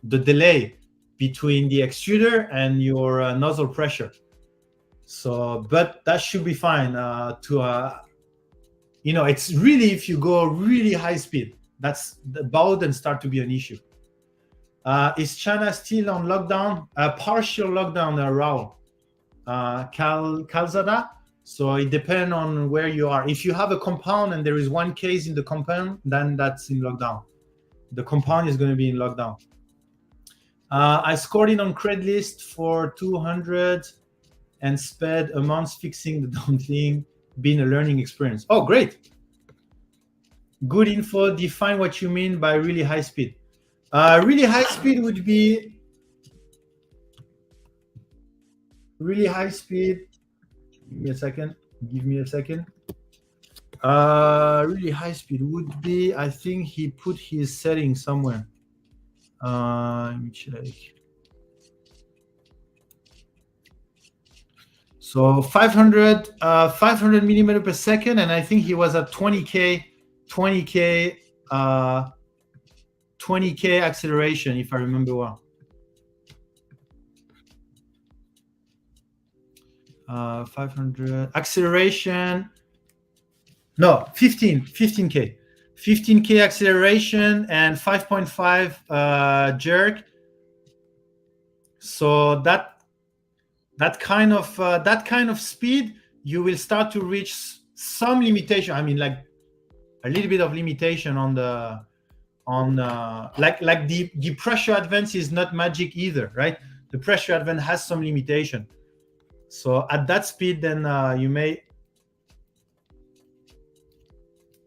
the delay between the extruder and your nozzle pressure. So, but that should be fine. It's really, if you go really high speed, that's the Bowden start to be an issue. Is China still on lockdown? Partial lockdown, Raul. Calzada. So it depends on where you are. If you have a compound and there is one case in the compound, then that's in lockdown. The compound is going to be in lockdown. I scored it on Craigslist for 200 and spent a month fixing the damn thing. Been a learning experience. Oh, great. Good info. Define what you mean by really high speed. Really high speed would be really high speed. Give me a second. Really high speed would be, I think he put his setting somewhere. Let me check. So 500 millimeter per second, and I think he was at 20K acceleration, if I remember well. 500 acceleration. No, 15K. 15K acceleration and 5.5 jerk. So that kind of speed, you will start to reach some limitation. I mean, like a little bit of limitation on the pressure advance is not magic either, right? The pressure advance has some limitation. So at that speed, then you may.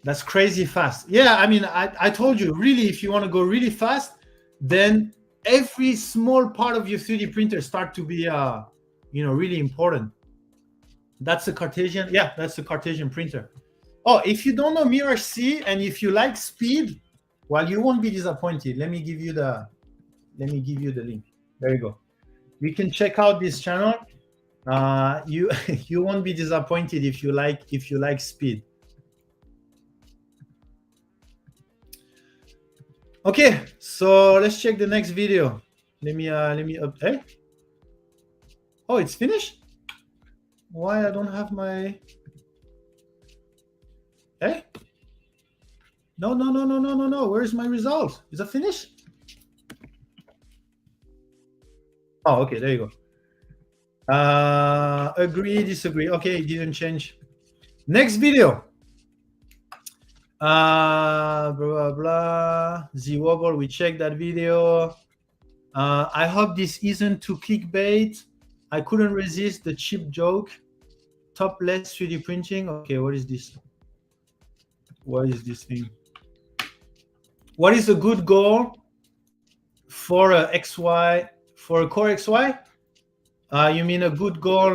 That's crazy fast. Yeah, I mean, I told you, really, if you want to go really fast, then every small part of your 3D printer start to be, really important. That's a Cartesian. Yeah, that's a Cartesian printer. Oh, if you don't know Mirage C and if you like speed, well, you won't be disappointed. Let me give you the link. There you go. You can check out this channel. You you won't be disappointed if you like speed. Okay, so let's check the next video. Let me up. Hey, oh, it's finished. Why I don't have my? Hey, no. Where's my result? Is that finished? Oh, okay, there you go. Agree, disagree. Okay, it didn't change. Next video. Blah blah blah. Z-Wobble, we checked that video. I hope this isn't too clickbait. I couldn't resist the cheap joke. Topless 3D printing. Okay, what is this? What is this thing? What is a good goal for a XY, for a Core XY? You mean a good goal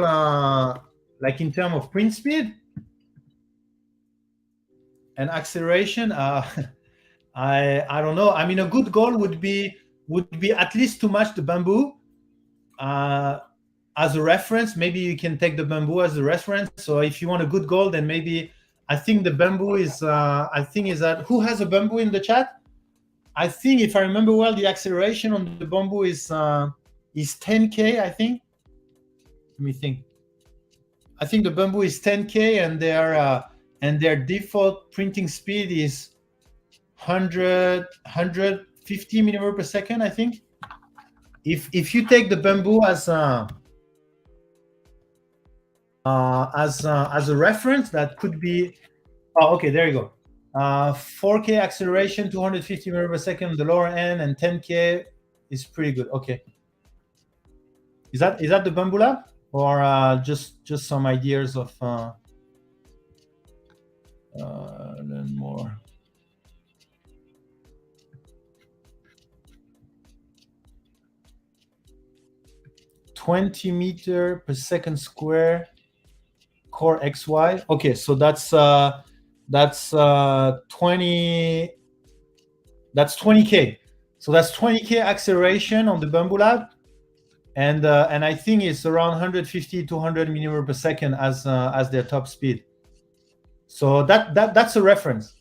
like in terms of print speed and acceleration? I don't know. I mean, a good goal would be at least to match the Bamboo as a reference. Maybe you can take the Bamboo as a reference. So if you want a good goal, then maybe I think the Bamboo is. I think is that who has a Bamboo in the chat? I think if I remember well, the acceleration on the Bamboo is 10K. I think. Let me think. I think the Bamboo is 10K, and their default printing speed is 150 millimeter per second. I think. If you take the Bamboo as a reference, that could be. Oh, okay. There you go. 4K acceleration, 250 millimeter per second on the lower end, and 10K is pretty good. Okay. Is that the Bamboo Lab? Or just some ideas of learn more. $20 meters per second square Core XY. Okay, so that's 20K. So that's 20K acceleration on the Bamboo Lab. And I think it's around 150 to 200 millimeter per second as their top speed. So that's a reference.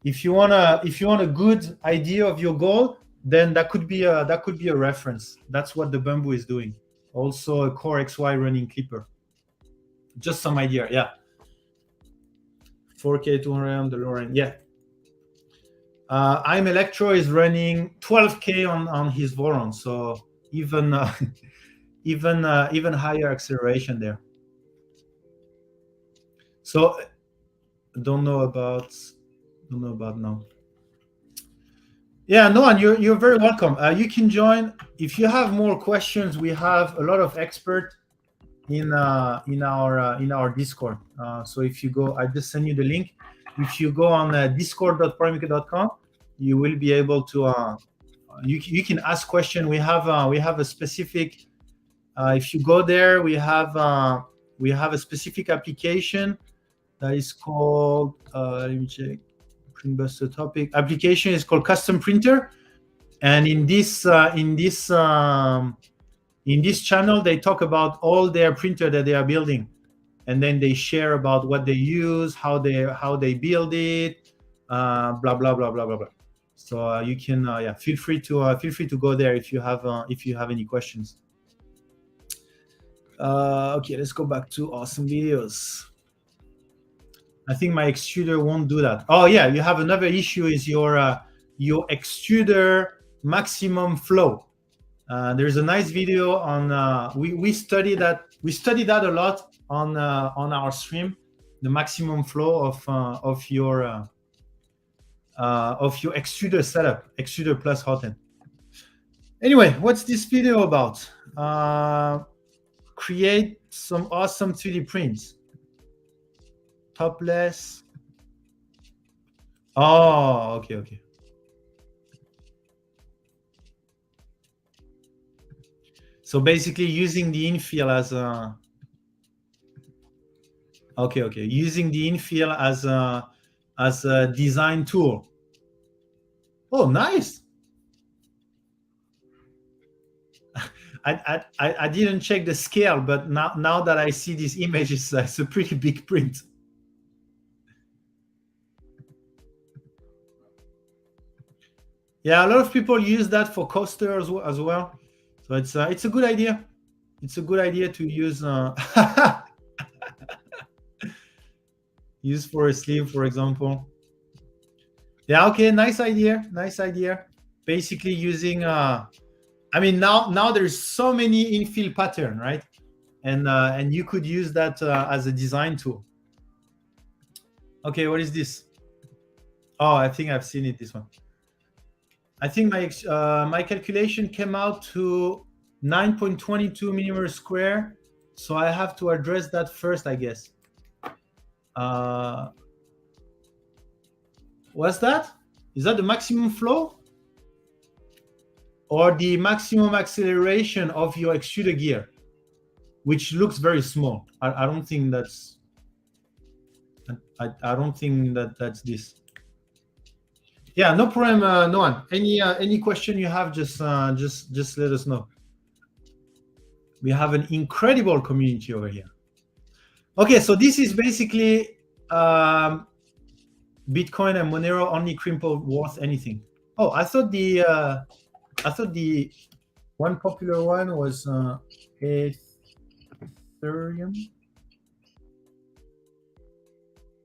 If you want a good idea of your goal, then that could be a reference. That's what the Bamboo is doing. Also a Core XY running Clipper. Just some idea, yeah. 4K 200 on the lower end, yeah. I'm Electro is running 12K on his Voron, so even higher acceleration there. So don't know about now. Yeah, Noan, you're very welcome. You can join if you have more questions. We have a lot of experts in our Discord. So if you go, I just send you the link. If you go on discord.polymaker.com, you will be able to. You can ask questions. We have a specific. If you go there, we have a specific application that is called. Let me check. Printbuster topic application is called Custom Printer, and in this channel they talk about all their printer that they are building, and then they share about what they use, how they build it, blah blah blah blah blah blah. So you can feel free to go there if you have any questions. Okay, let's go back to awesome videos. I think my extruder won't do that. Oh yeah, you have another issue is your extruder maximum flow. There's a nice video on we studied that a lot on our stream, the maximum flow of your extruder setup, extruder plus hot end. Anyway, what's this video about? Create some awesome 3D prints. Topless. Oh, okay. So basically using the infill as a using the infill as a design tool. Oh, nice. I didn't check the scale, but now that I see this image, it's a pretty big print. Yeah, a lot of people use that for coaster as well. So it's a good idea. It's a good idea to use use for a sleeve, for example. Yeah, okay, nice idea. Nice idea. Basically using I mean, now there's so many infill pattern, right? And you could use that as a design tool. Okay, what is this? Oh, I think I've seen it, this one. I think my calculation came out to 9.22 millimeters square. So I have to address that first, I guess. What's that? Is that the maximum flow? Or the maximum acceleration of your extruder gear, which looks very small. I don't think that's. I don't think that's this. Yeah, no problem, Noan. Any question you have, just let us know. We have an incredible community over here. Okay, so this is basically Bitcoin and Monero only crumpled worth anything. Oh, I thought the one popular one was Ethereum.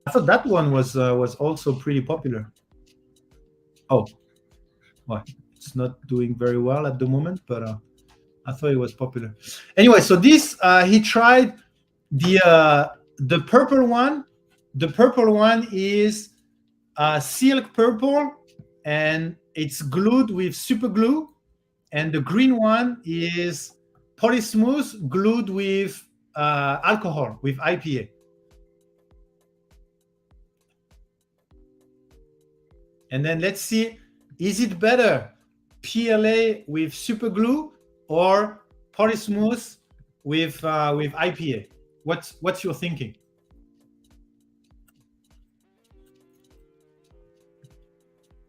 I thought that one was also pretty popular. Oh, well, it's not doing very well at the moment, but I thought it was popular. Anyway, so this he tried the purple one. The purple one is silk purple, and it's glued with super glue. And the green one is Polysmooth glued with alcohol, with IPA. And then let's see, is it better PLA with super glue or Polysmooth with IPA? What's your thinking?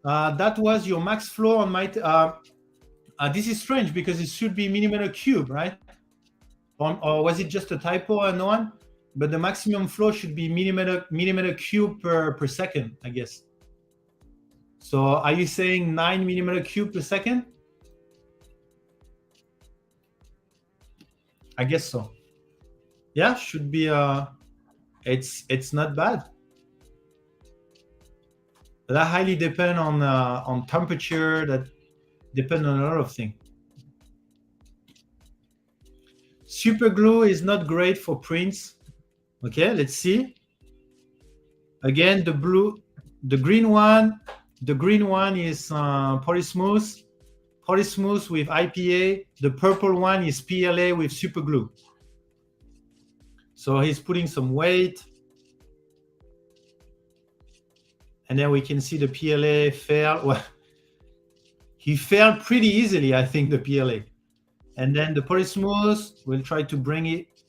That was your max flow on my. This is strange because it should be millimeter cube, right? Or was it just a typo and no one? But the maximum flow should be millimeter cube per second, I guess. So are you saying 9 millimeter cube per second? I guess so. Yeah, should be. It's not bad. That highly depend on temperature. That depend on a lot of things. Super glue is not great for prints. Okay, let's see. Again, the green one. The green one is Polysmooth with IPA. The purple one is PLA with super glue. So he's putting some weight. And then we can see the PLA fail. Well, he failed pretty easily, I think, the PLA. And then the Polysmooth will try to bring it.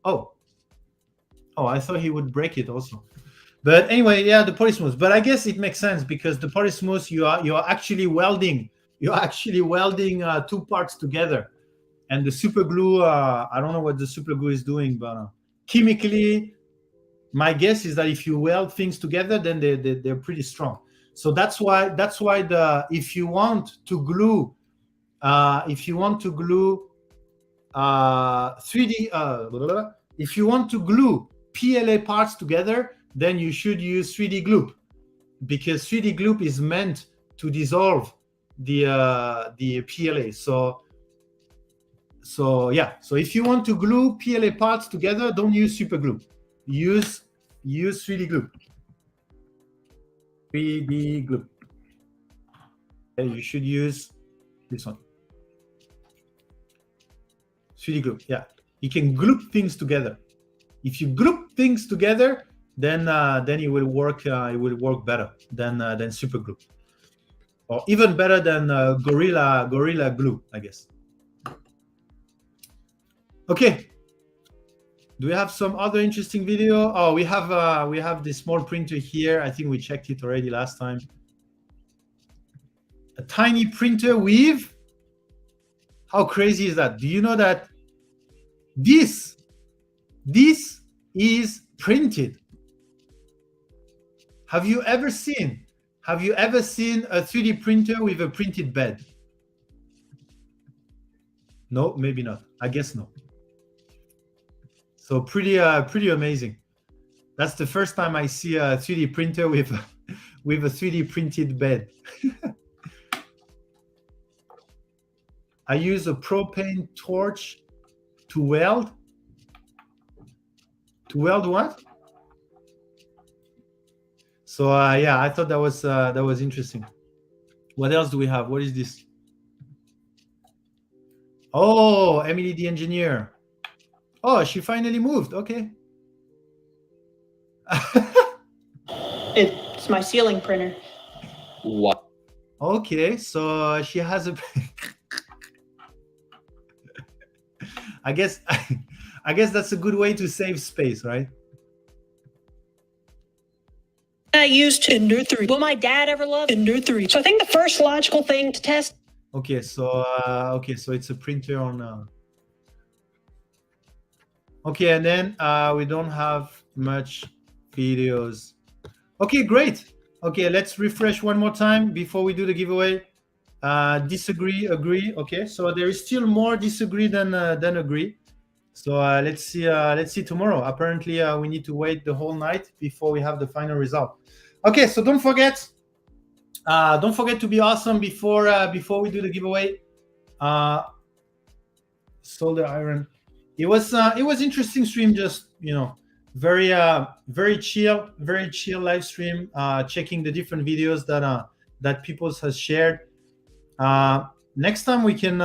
Oh, I thought he would break it also. But anyway, yeah, the Polysmooth. But I guess it makes sense because the Polysmooth, you're actually welding. You're actually welding two parts together. And the super glue, I don't know what the super glue is doing, but chemically, my guess is that if you weld things together, then they're pretty strong. So that's why if you want to glue 3D if you want to glue PLA parts together, then you should use 3D glue, because 3D glue is meant to dissolve the PLA. So yeah. So if you want to glue PLA parts together, don't use super glue. Use 3D glue. 3D glue. Okay, you should use this one. 3D glue. Yeah, you can glue things together. If you glue things together, then it will work. It will work better than super glue, or even better than Gorilla Glue, I guess. Okay. Do we have some other interesting video? Oh, we have this small printer here. I think we checked it already last time. A tiny printer with How crazy is that? Do you know that this is printed? Have you ever seen a 3D printer with a printed bed? No, maybe not. I guess no. So pretty amazing. That's the first time I see a 3D printer with a 3D printed bed. I use a propane torch to weld. To weld what? So yeah, I thought that was interesting. What else do we have? What is this? Oh, Emily the engineer. Oh, she finally moved. Okay. It's my ceiling printer. What? Okay, so she has a. I guess that's a good way to save space, right? I used Ender 3. Will my dad ever love Ender 3? So I think the first logical thing to test. Okay, so it's a printer on. Okay, and then we don't have much videos. Okay, great. Okay, let's refresh one more time before we do the giveaway. Disagree, agree. Okay, so there is still more disagree than agree. So let's see tomorrow. Apparently, we need to wait the whole night before we have the final result. Okay, so don't forget to be awesome before we do the giveaway. Solder iron. It was interesting stream. Just very chill live stream. Checking the different videos that people has shared. Next time we can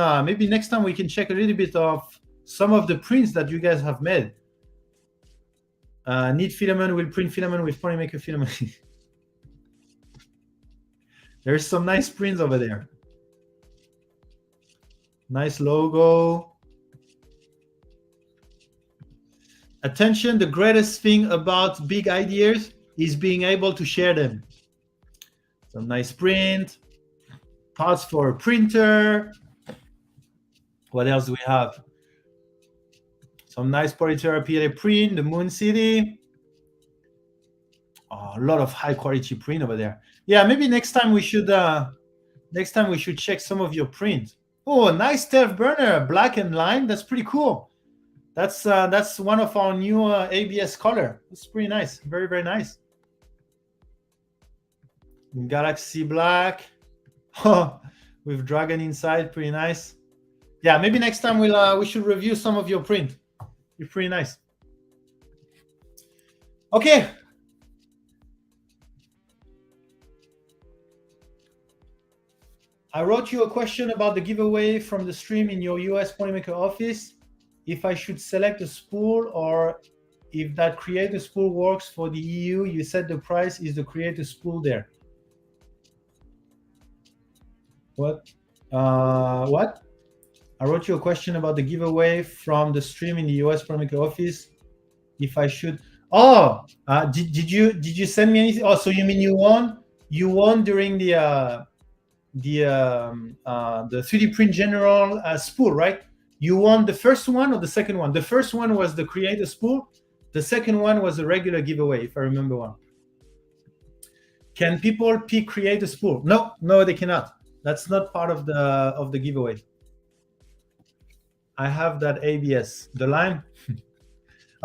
check a little bit of some of the prints that you guys have made. Need filament will print filament with Polymaker filament. There's some nice prints over there. Nice logo. Attention, the greatest thing about big ideas is being able to share them. Some nice print. Parts for a printer. What else do we have? Some nice Polytera PLA print, the Moon City. Oh, a lot of high quality print over there. Yeah, maybe next time we should check some of your print. Oh, a nice Stealth Burner, black and line. That's pretty cool. That's one of our new ABS color. It's pretty nice. Very, very nice. Galaxy black. With dragon inside, pretty nice. Yeah, maybe next time we should review some of your print. You're pretty nice. Okay. I wrote you a question about the giveaway from the stream in your US Polymaker office. If I should select a spool or if that creator spool works for the EU, you said the price is the creator spool there. What? What? I wrote you a question about the giveaway from the stream in the US Polymaker office. If I should, did you send me anything? Oh, so you mean you won? You won during the 3D Print General spool, right? You won the first one or the second one? The first one was the creator spool. The second one was a regular giveaway, if I remember well. Can people pick creator spool? No, they cannot. That's not part of the giveaway. I have that ABS, the line.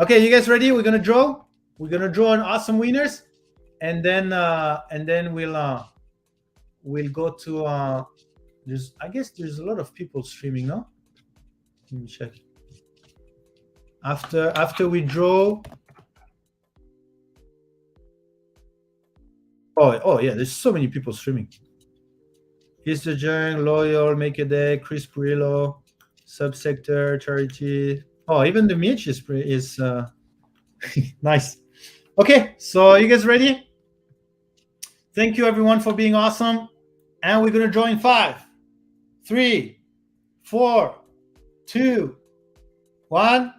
Okay, you guys ready? We're gonna draw. We're gonna draw an awesome winners, and then we'll go to I guess there's a lot of people streaming, no? Let me check. After we draw. Oh yeah, there's so many people streaming. Here's the Jung, Loyal, Make a Day, Chris Perillo, Subsector, Charity. Oh, even the Mitch is nice. Okay, so you guys ready? Thank you everyone for being awesome. And we're gonna draw in 5, 3, 4, 2, 1.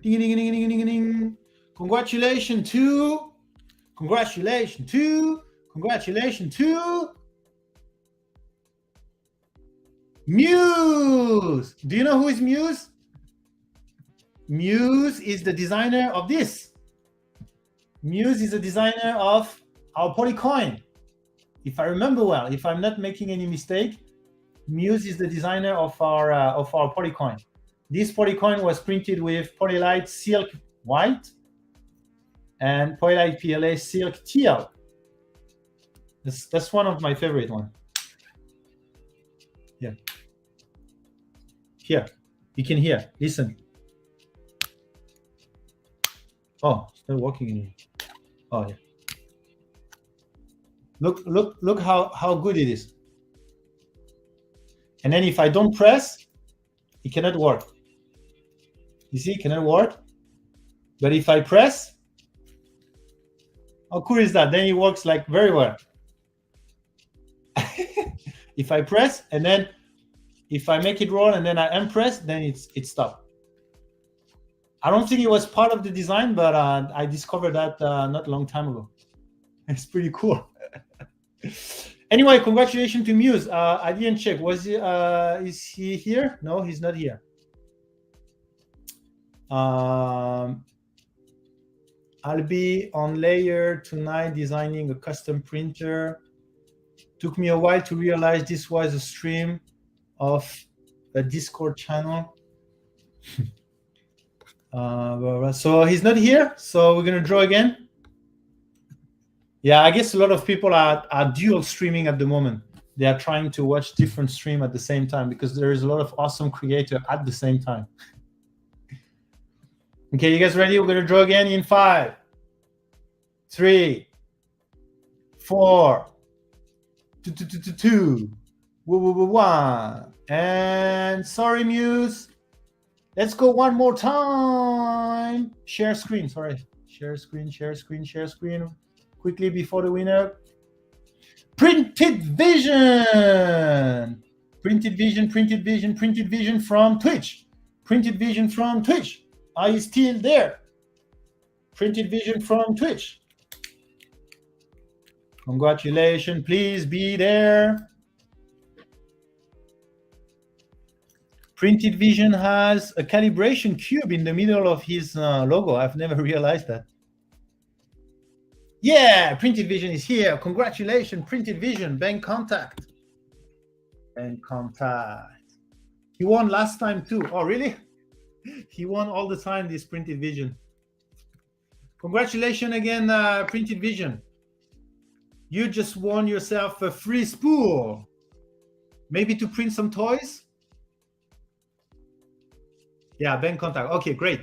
Ding, ding, ding, ding, ding, ding. Congratulations to Muse. Do you know who is Muse? Muse is the designer of this. Muse is the designer of our Polycoin. If I remember well, if I'm not making any mistake, Muse is the designer of our Polycoin. This Polycoin was printed with Polylite Silk White and Polylite PLA Silk Teal. That's one of my favorite ones. Yeah. Here, you can hear. Listen. Oh, still working in here. Oh yeah. Look how good it is. And then if I don't press, it cannot work. You see, it cannot work. But if I press, how cool is that? Then it works like very well. If I press and then if I make it roll and then I unpress, then it stopped. I don't think it was part of the design, but I discovered that not a long time ago. It's pretty cool. Anyway, congratulations to Muse. I didn't check. Is he here? No, he's not here. I'll be on Layer tonight designing a custom printer. Took me a while to realize this was a stream of a Discord channel. So he's not here, so we're gonna draw again. Yeah, I guess a lot of people are dual streaming at the moment. They are trying to watch different stream at the same time because there is a lot of awesome creator at the same time. Okay, you guys ready? We're gonna draw again in 5, 3, 4, 2, 1. And sorry, Muse. Let's go one more time. Share screen. Sorry. Share screen. Quickly before the winner. Printed Vision. Printed Vision from Twitch. Printed Vision from Twitch. Are you still there? Printed Vision from Twitch. Congratulations. Please be there. Printed Vision has a calibration cube in the middle of his logo. I've never realized that. Yeah, Printed Vision is here. Congratulations, Printed Vision. Bank Contact. He won last time too. Oh, really? He won all the time, this Printed Vision. Congratulations again, Printed Vision. You just won yourself a free spool. Maybe to print some toys? Yeah, bank contact. Okay, great.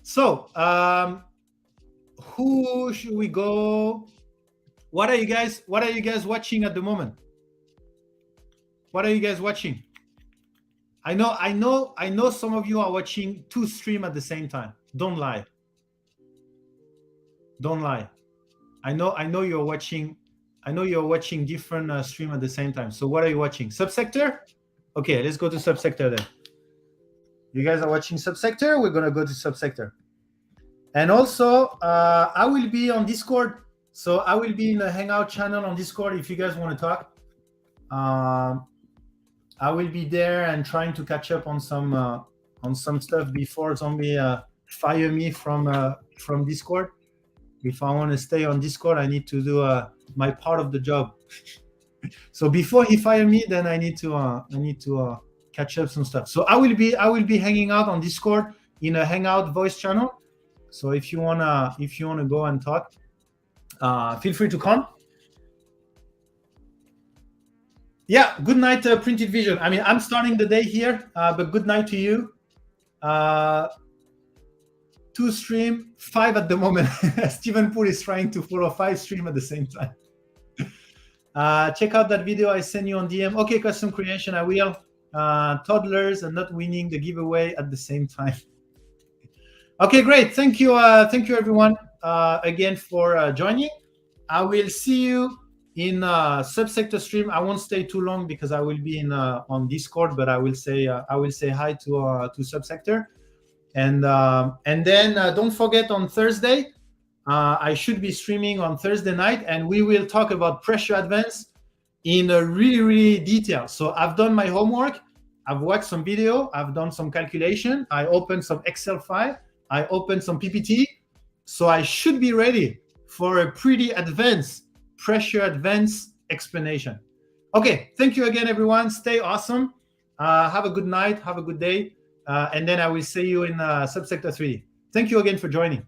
So, who should we go? What are you guys watching at the moment? What are you guys watching? I know some of you are watching 2 streams at the same time. Don't lie. I know you're watching different streams at the same time. So what are you watching? Subsector? Okay, let's go to Subsector then. You guys are watching Subsector? We're gonna go to Subsector. And also, I will be on Discord. So I will be in a Hangout channel on Discord if you guys want to talk. I will be there and trying to catch up on some stuff before Zombie fire me from Discord. If I want to stay on Discord, I need to do my part of the job. So before he fire me, then I need to catch up some stuff. So I will be hanging out on Discord in a Hangout voice channel. So if you wanna go and talk, feel free to come. Yeah, good night, Printed Vision. I mean, I'm starting the day here, but good night to you. 2 stream, 5 at the moment. Stephen Poole is trying to follow 5 streams at the same time. Check out that video I sent you on DM. Okay, custom creation, I will. Toddlers and not winning the giveaway at the same time. Okay, great. Thank you everyone again for joining. I will see you in Subsector stream. I won't stay too long because I will be on Discord, but I will say hi to Subsector, and then don't forget on Thursday. I should be streaming on Thursday night, and we will talk about pressure advance in a really detail. So I've done my homework. I've watched some video, I've done some calculation, I opened some Excel file, I opened some PPT, so I should be ready for a pretty advanced explanation. Okay, thank you again, everyone. Stay awesome. Have a good night, have a good day, and then I will see you in Subsector 3D. Thank you again for joining.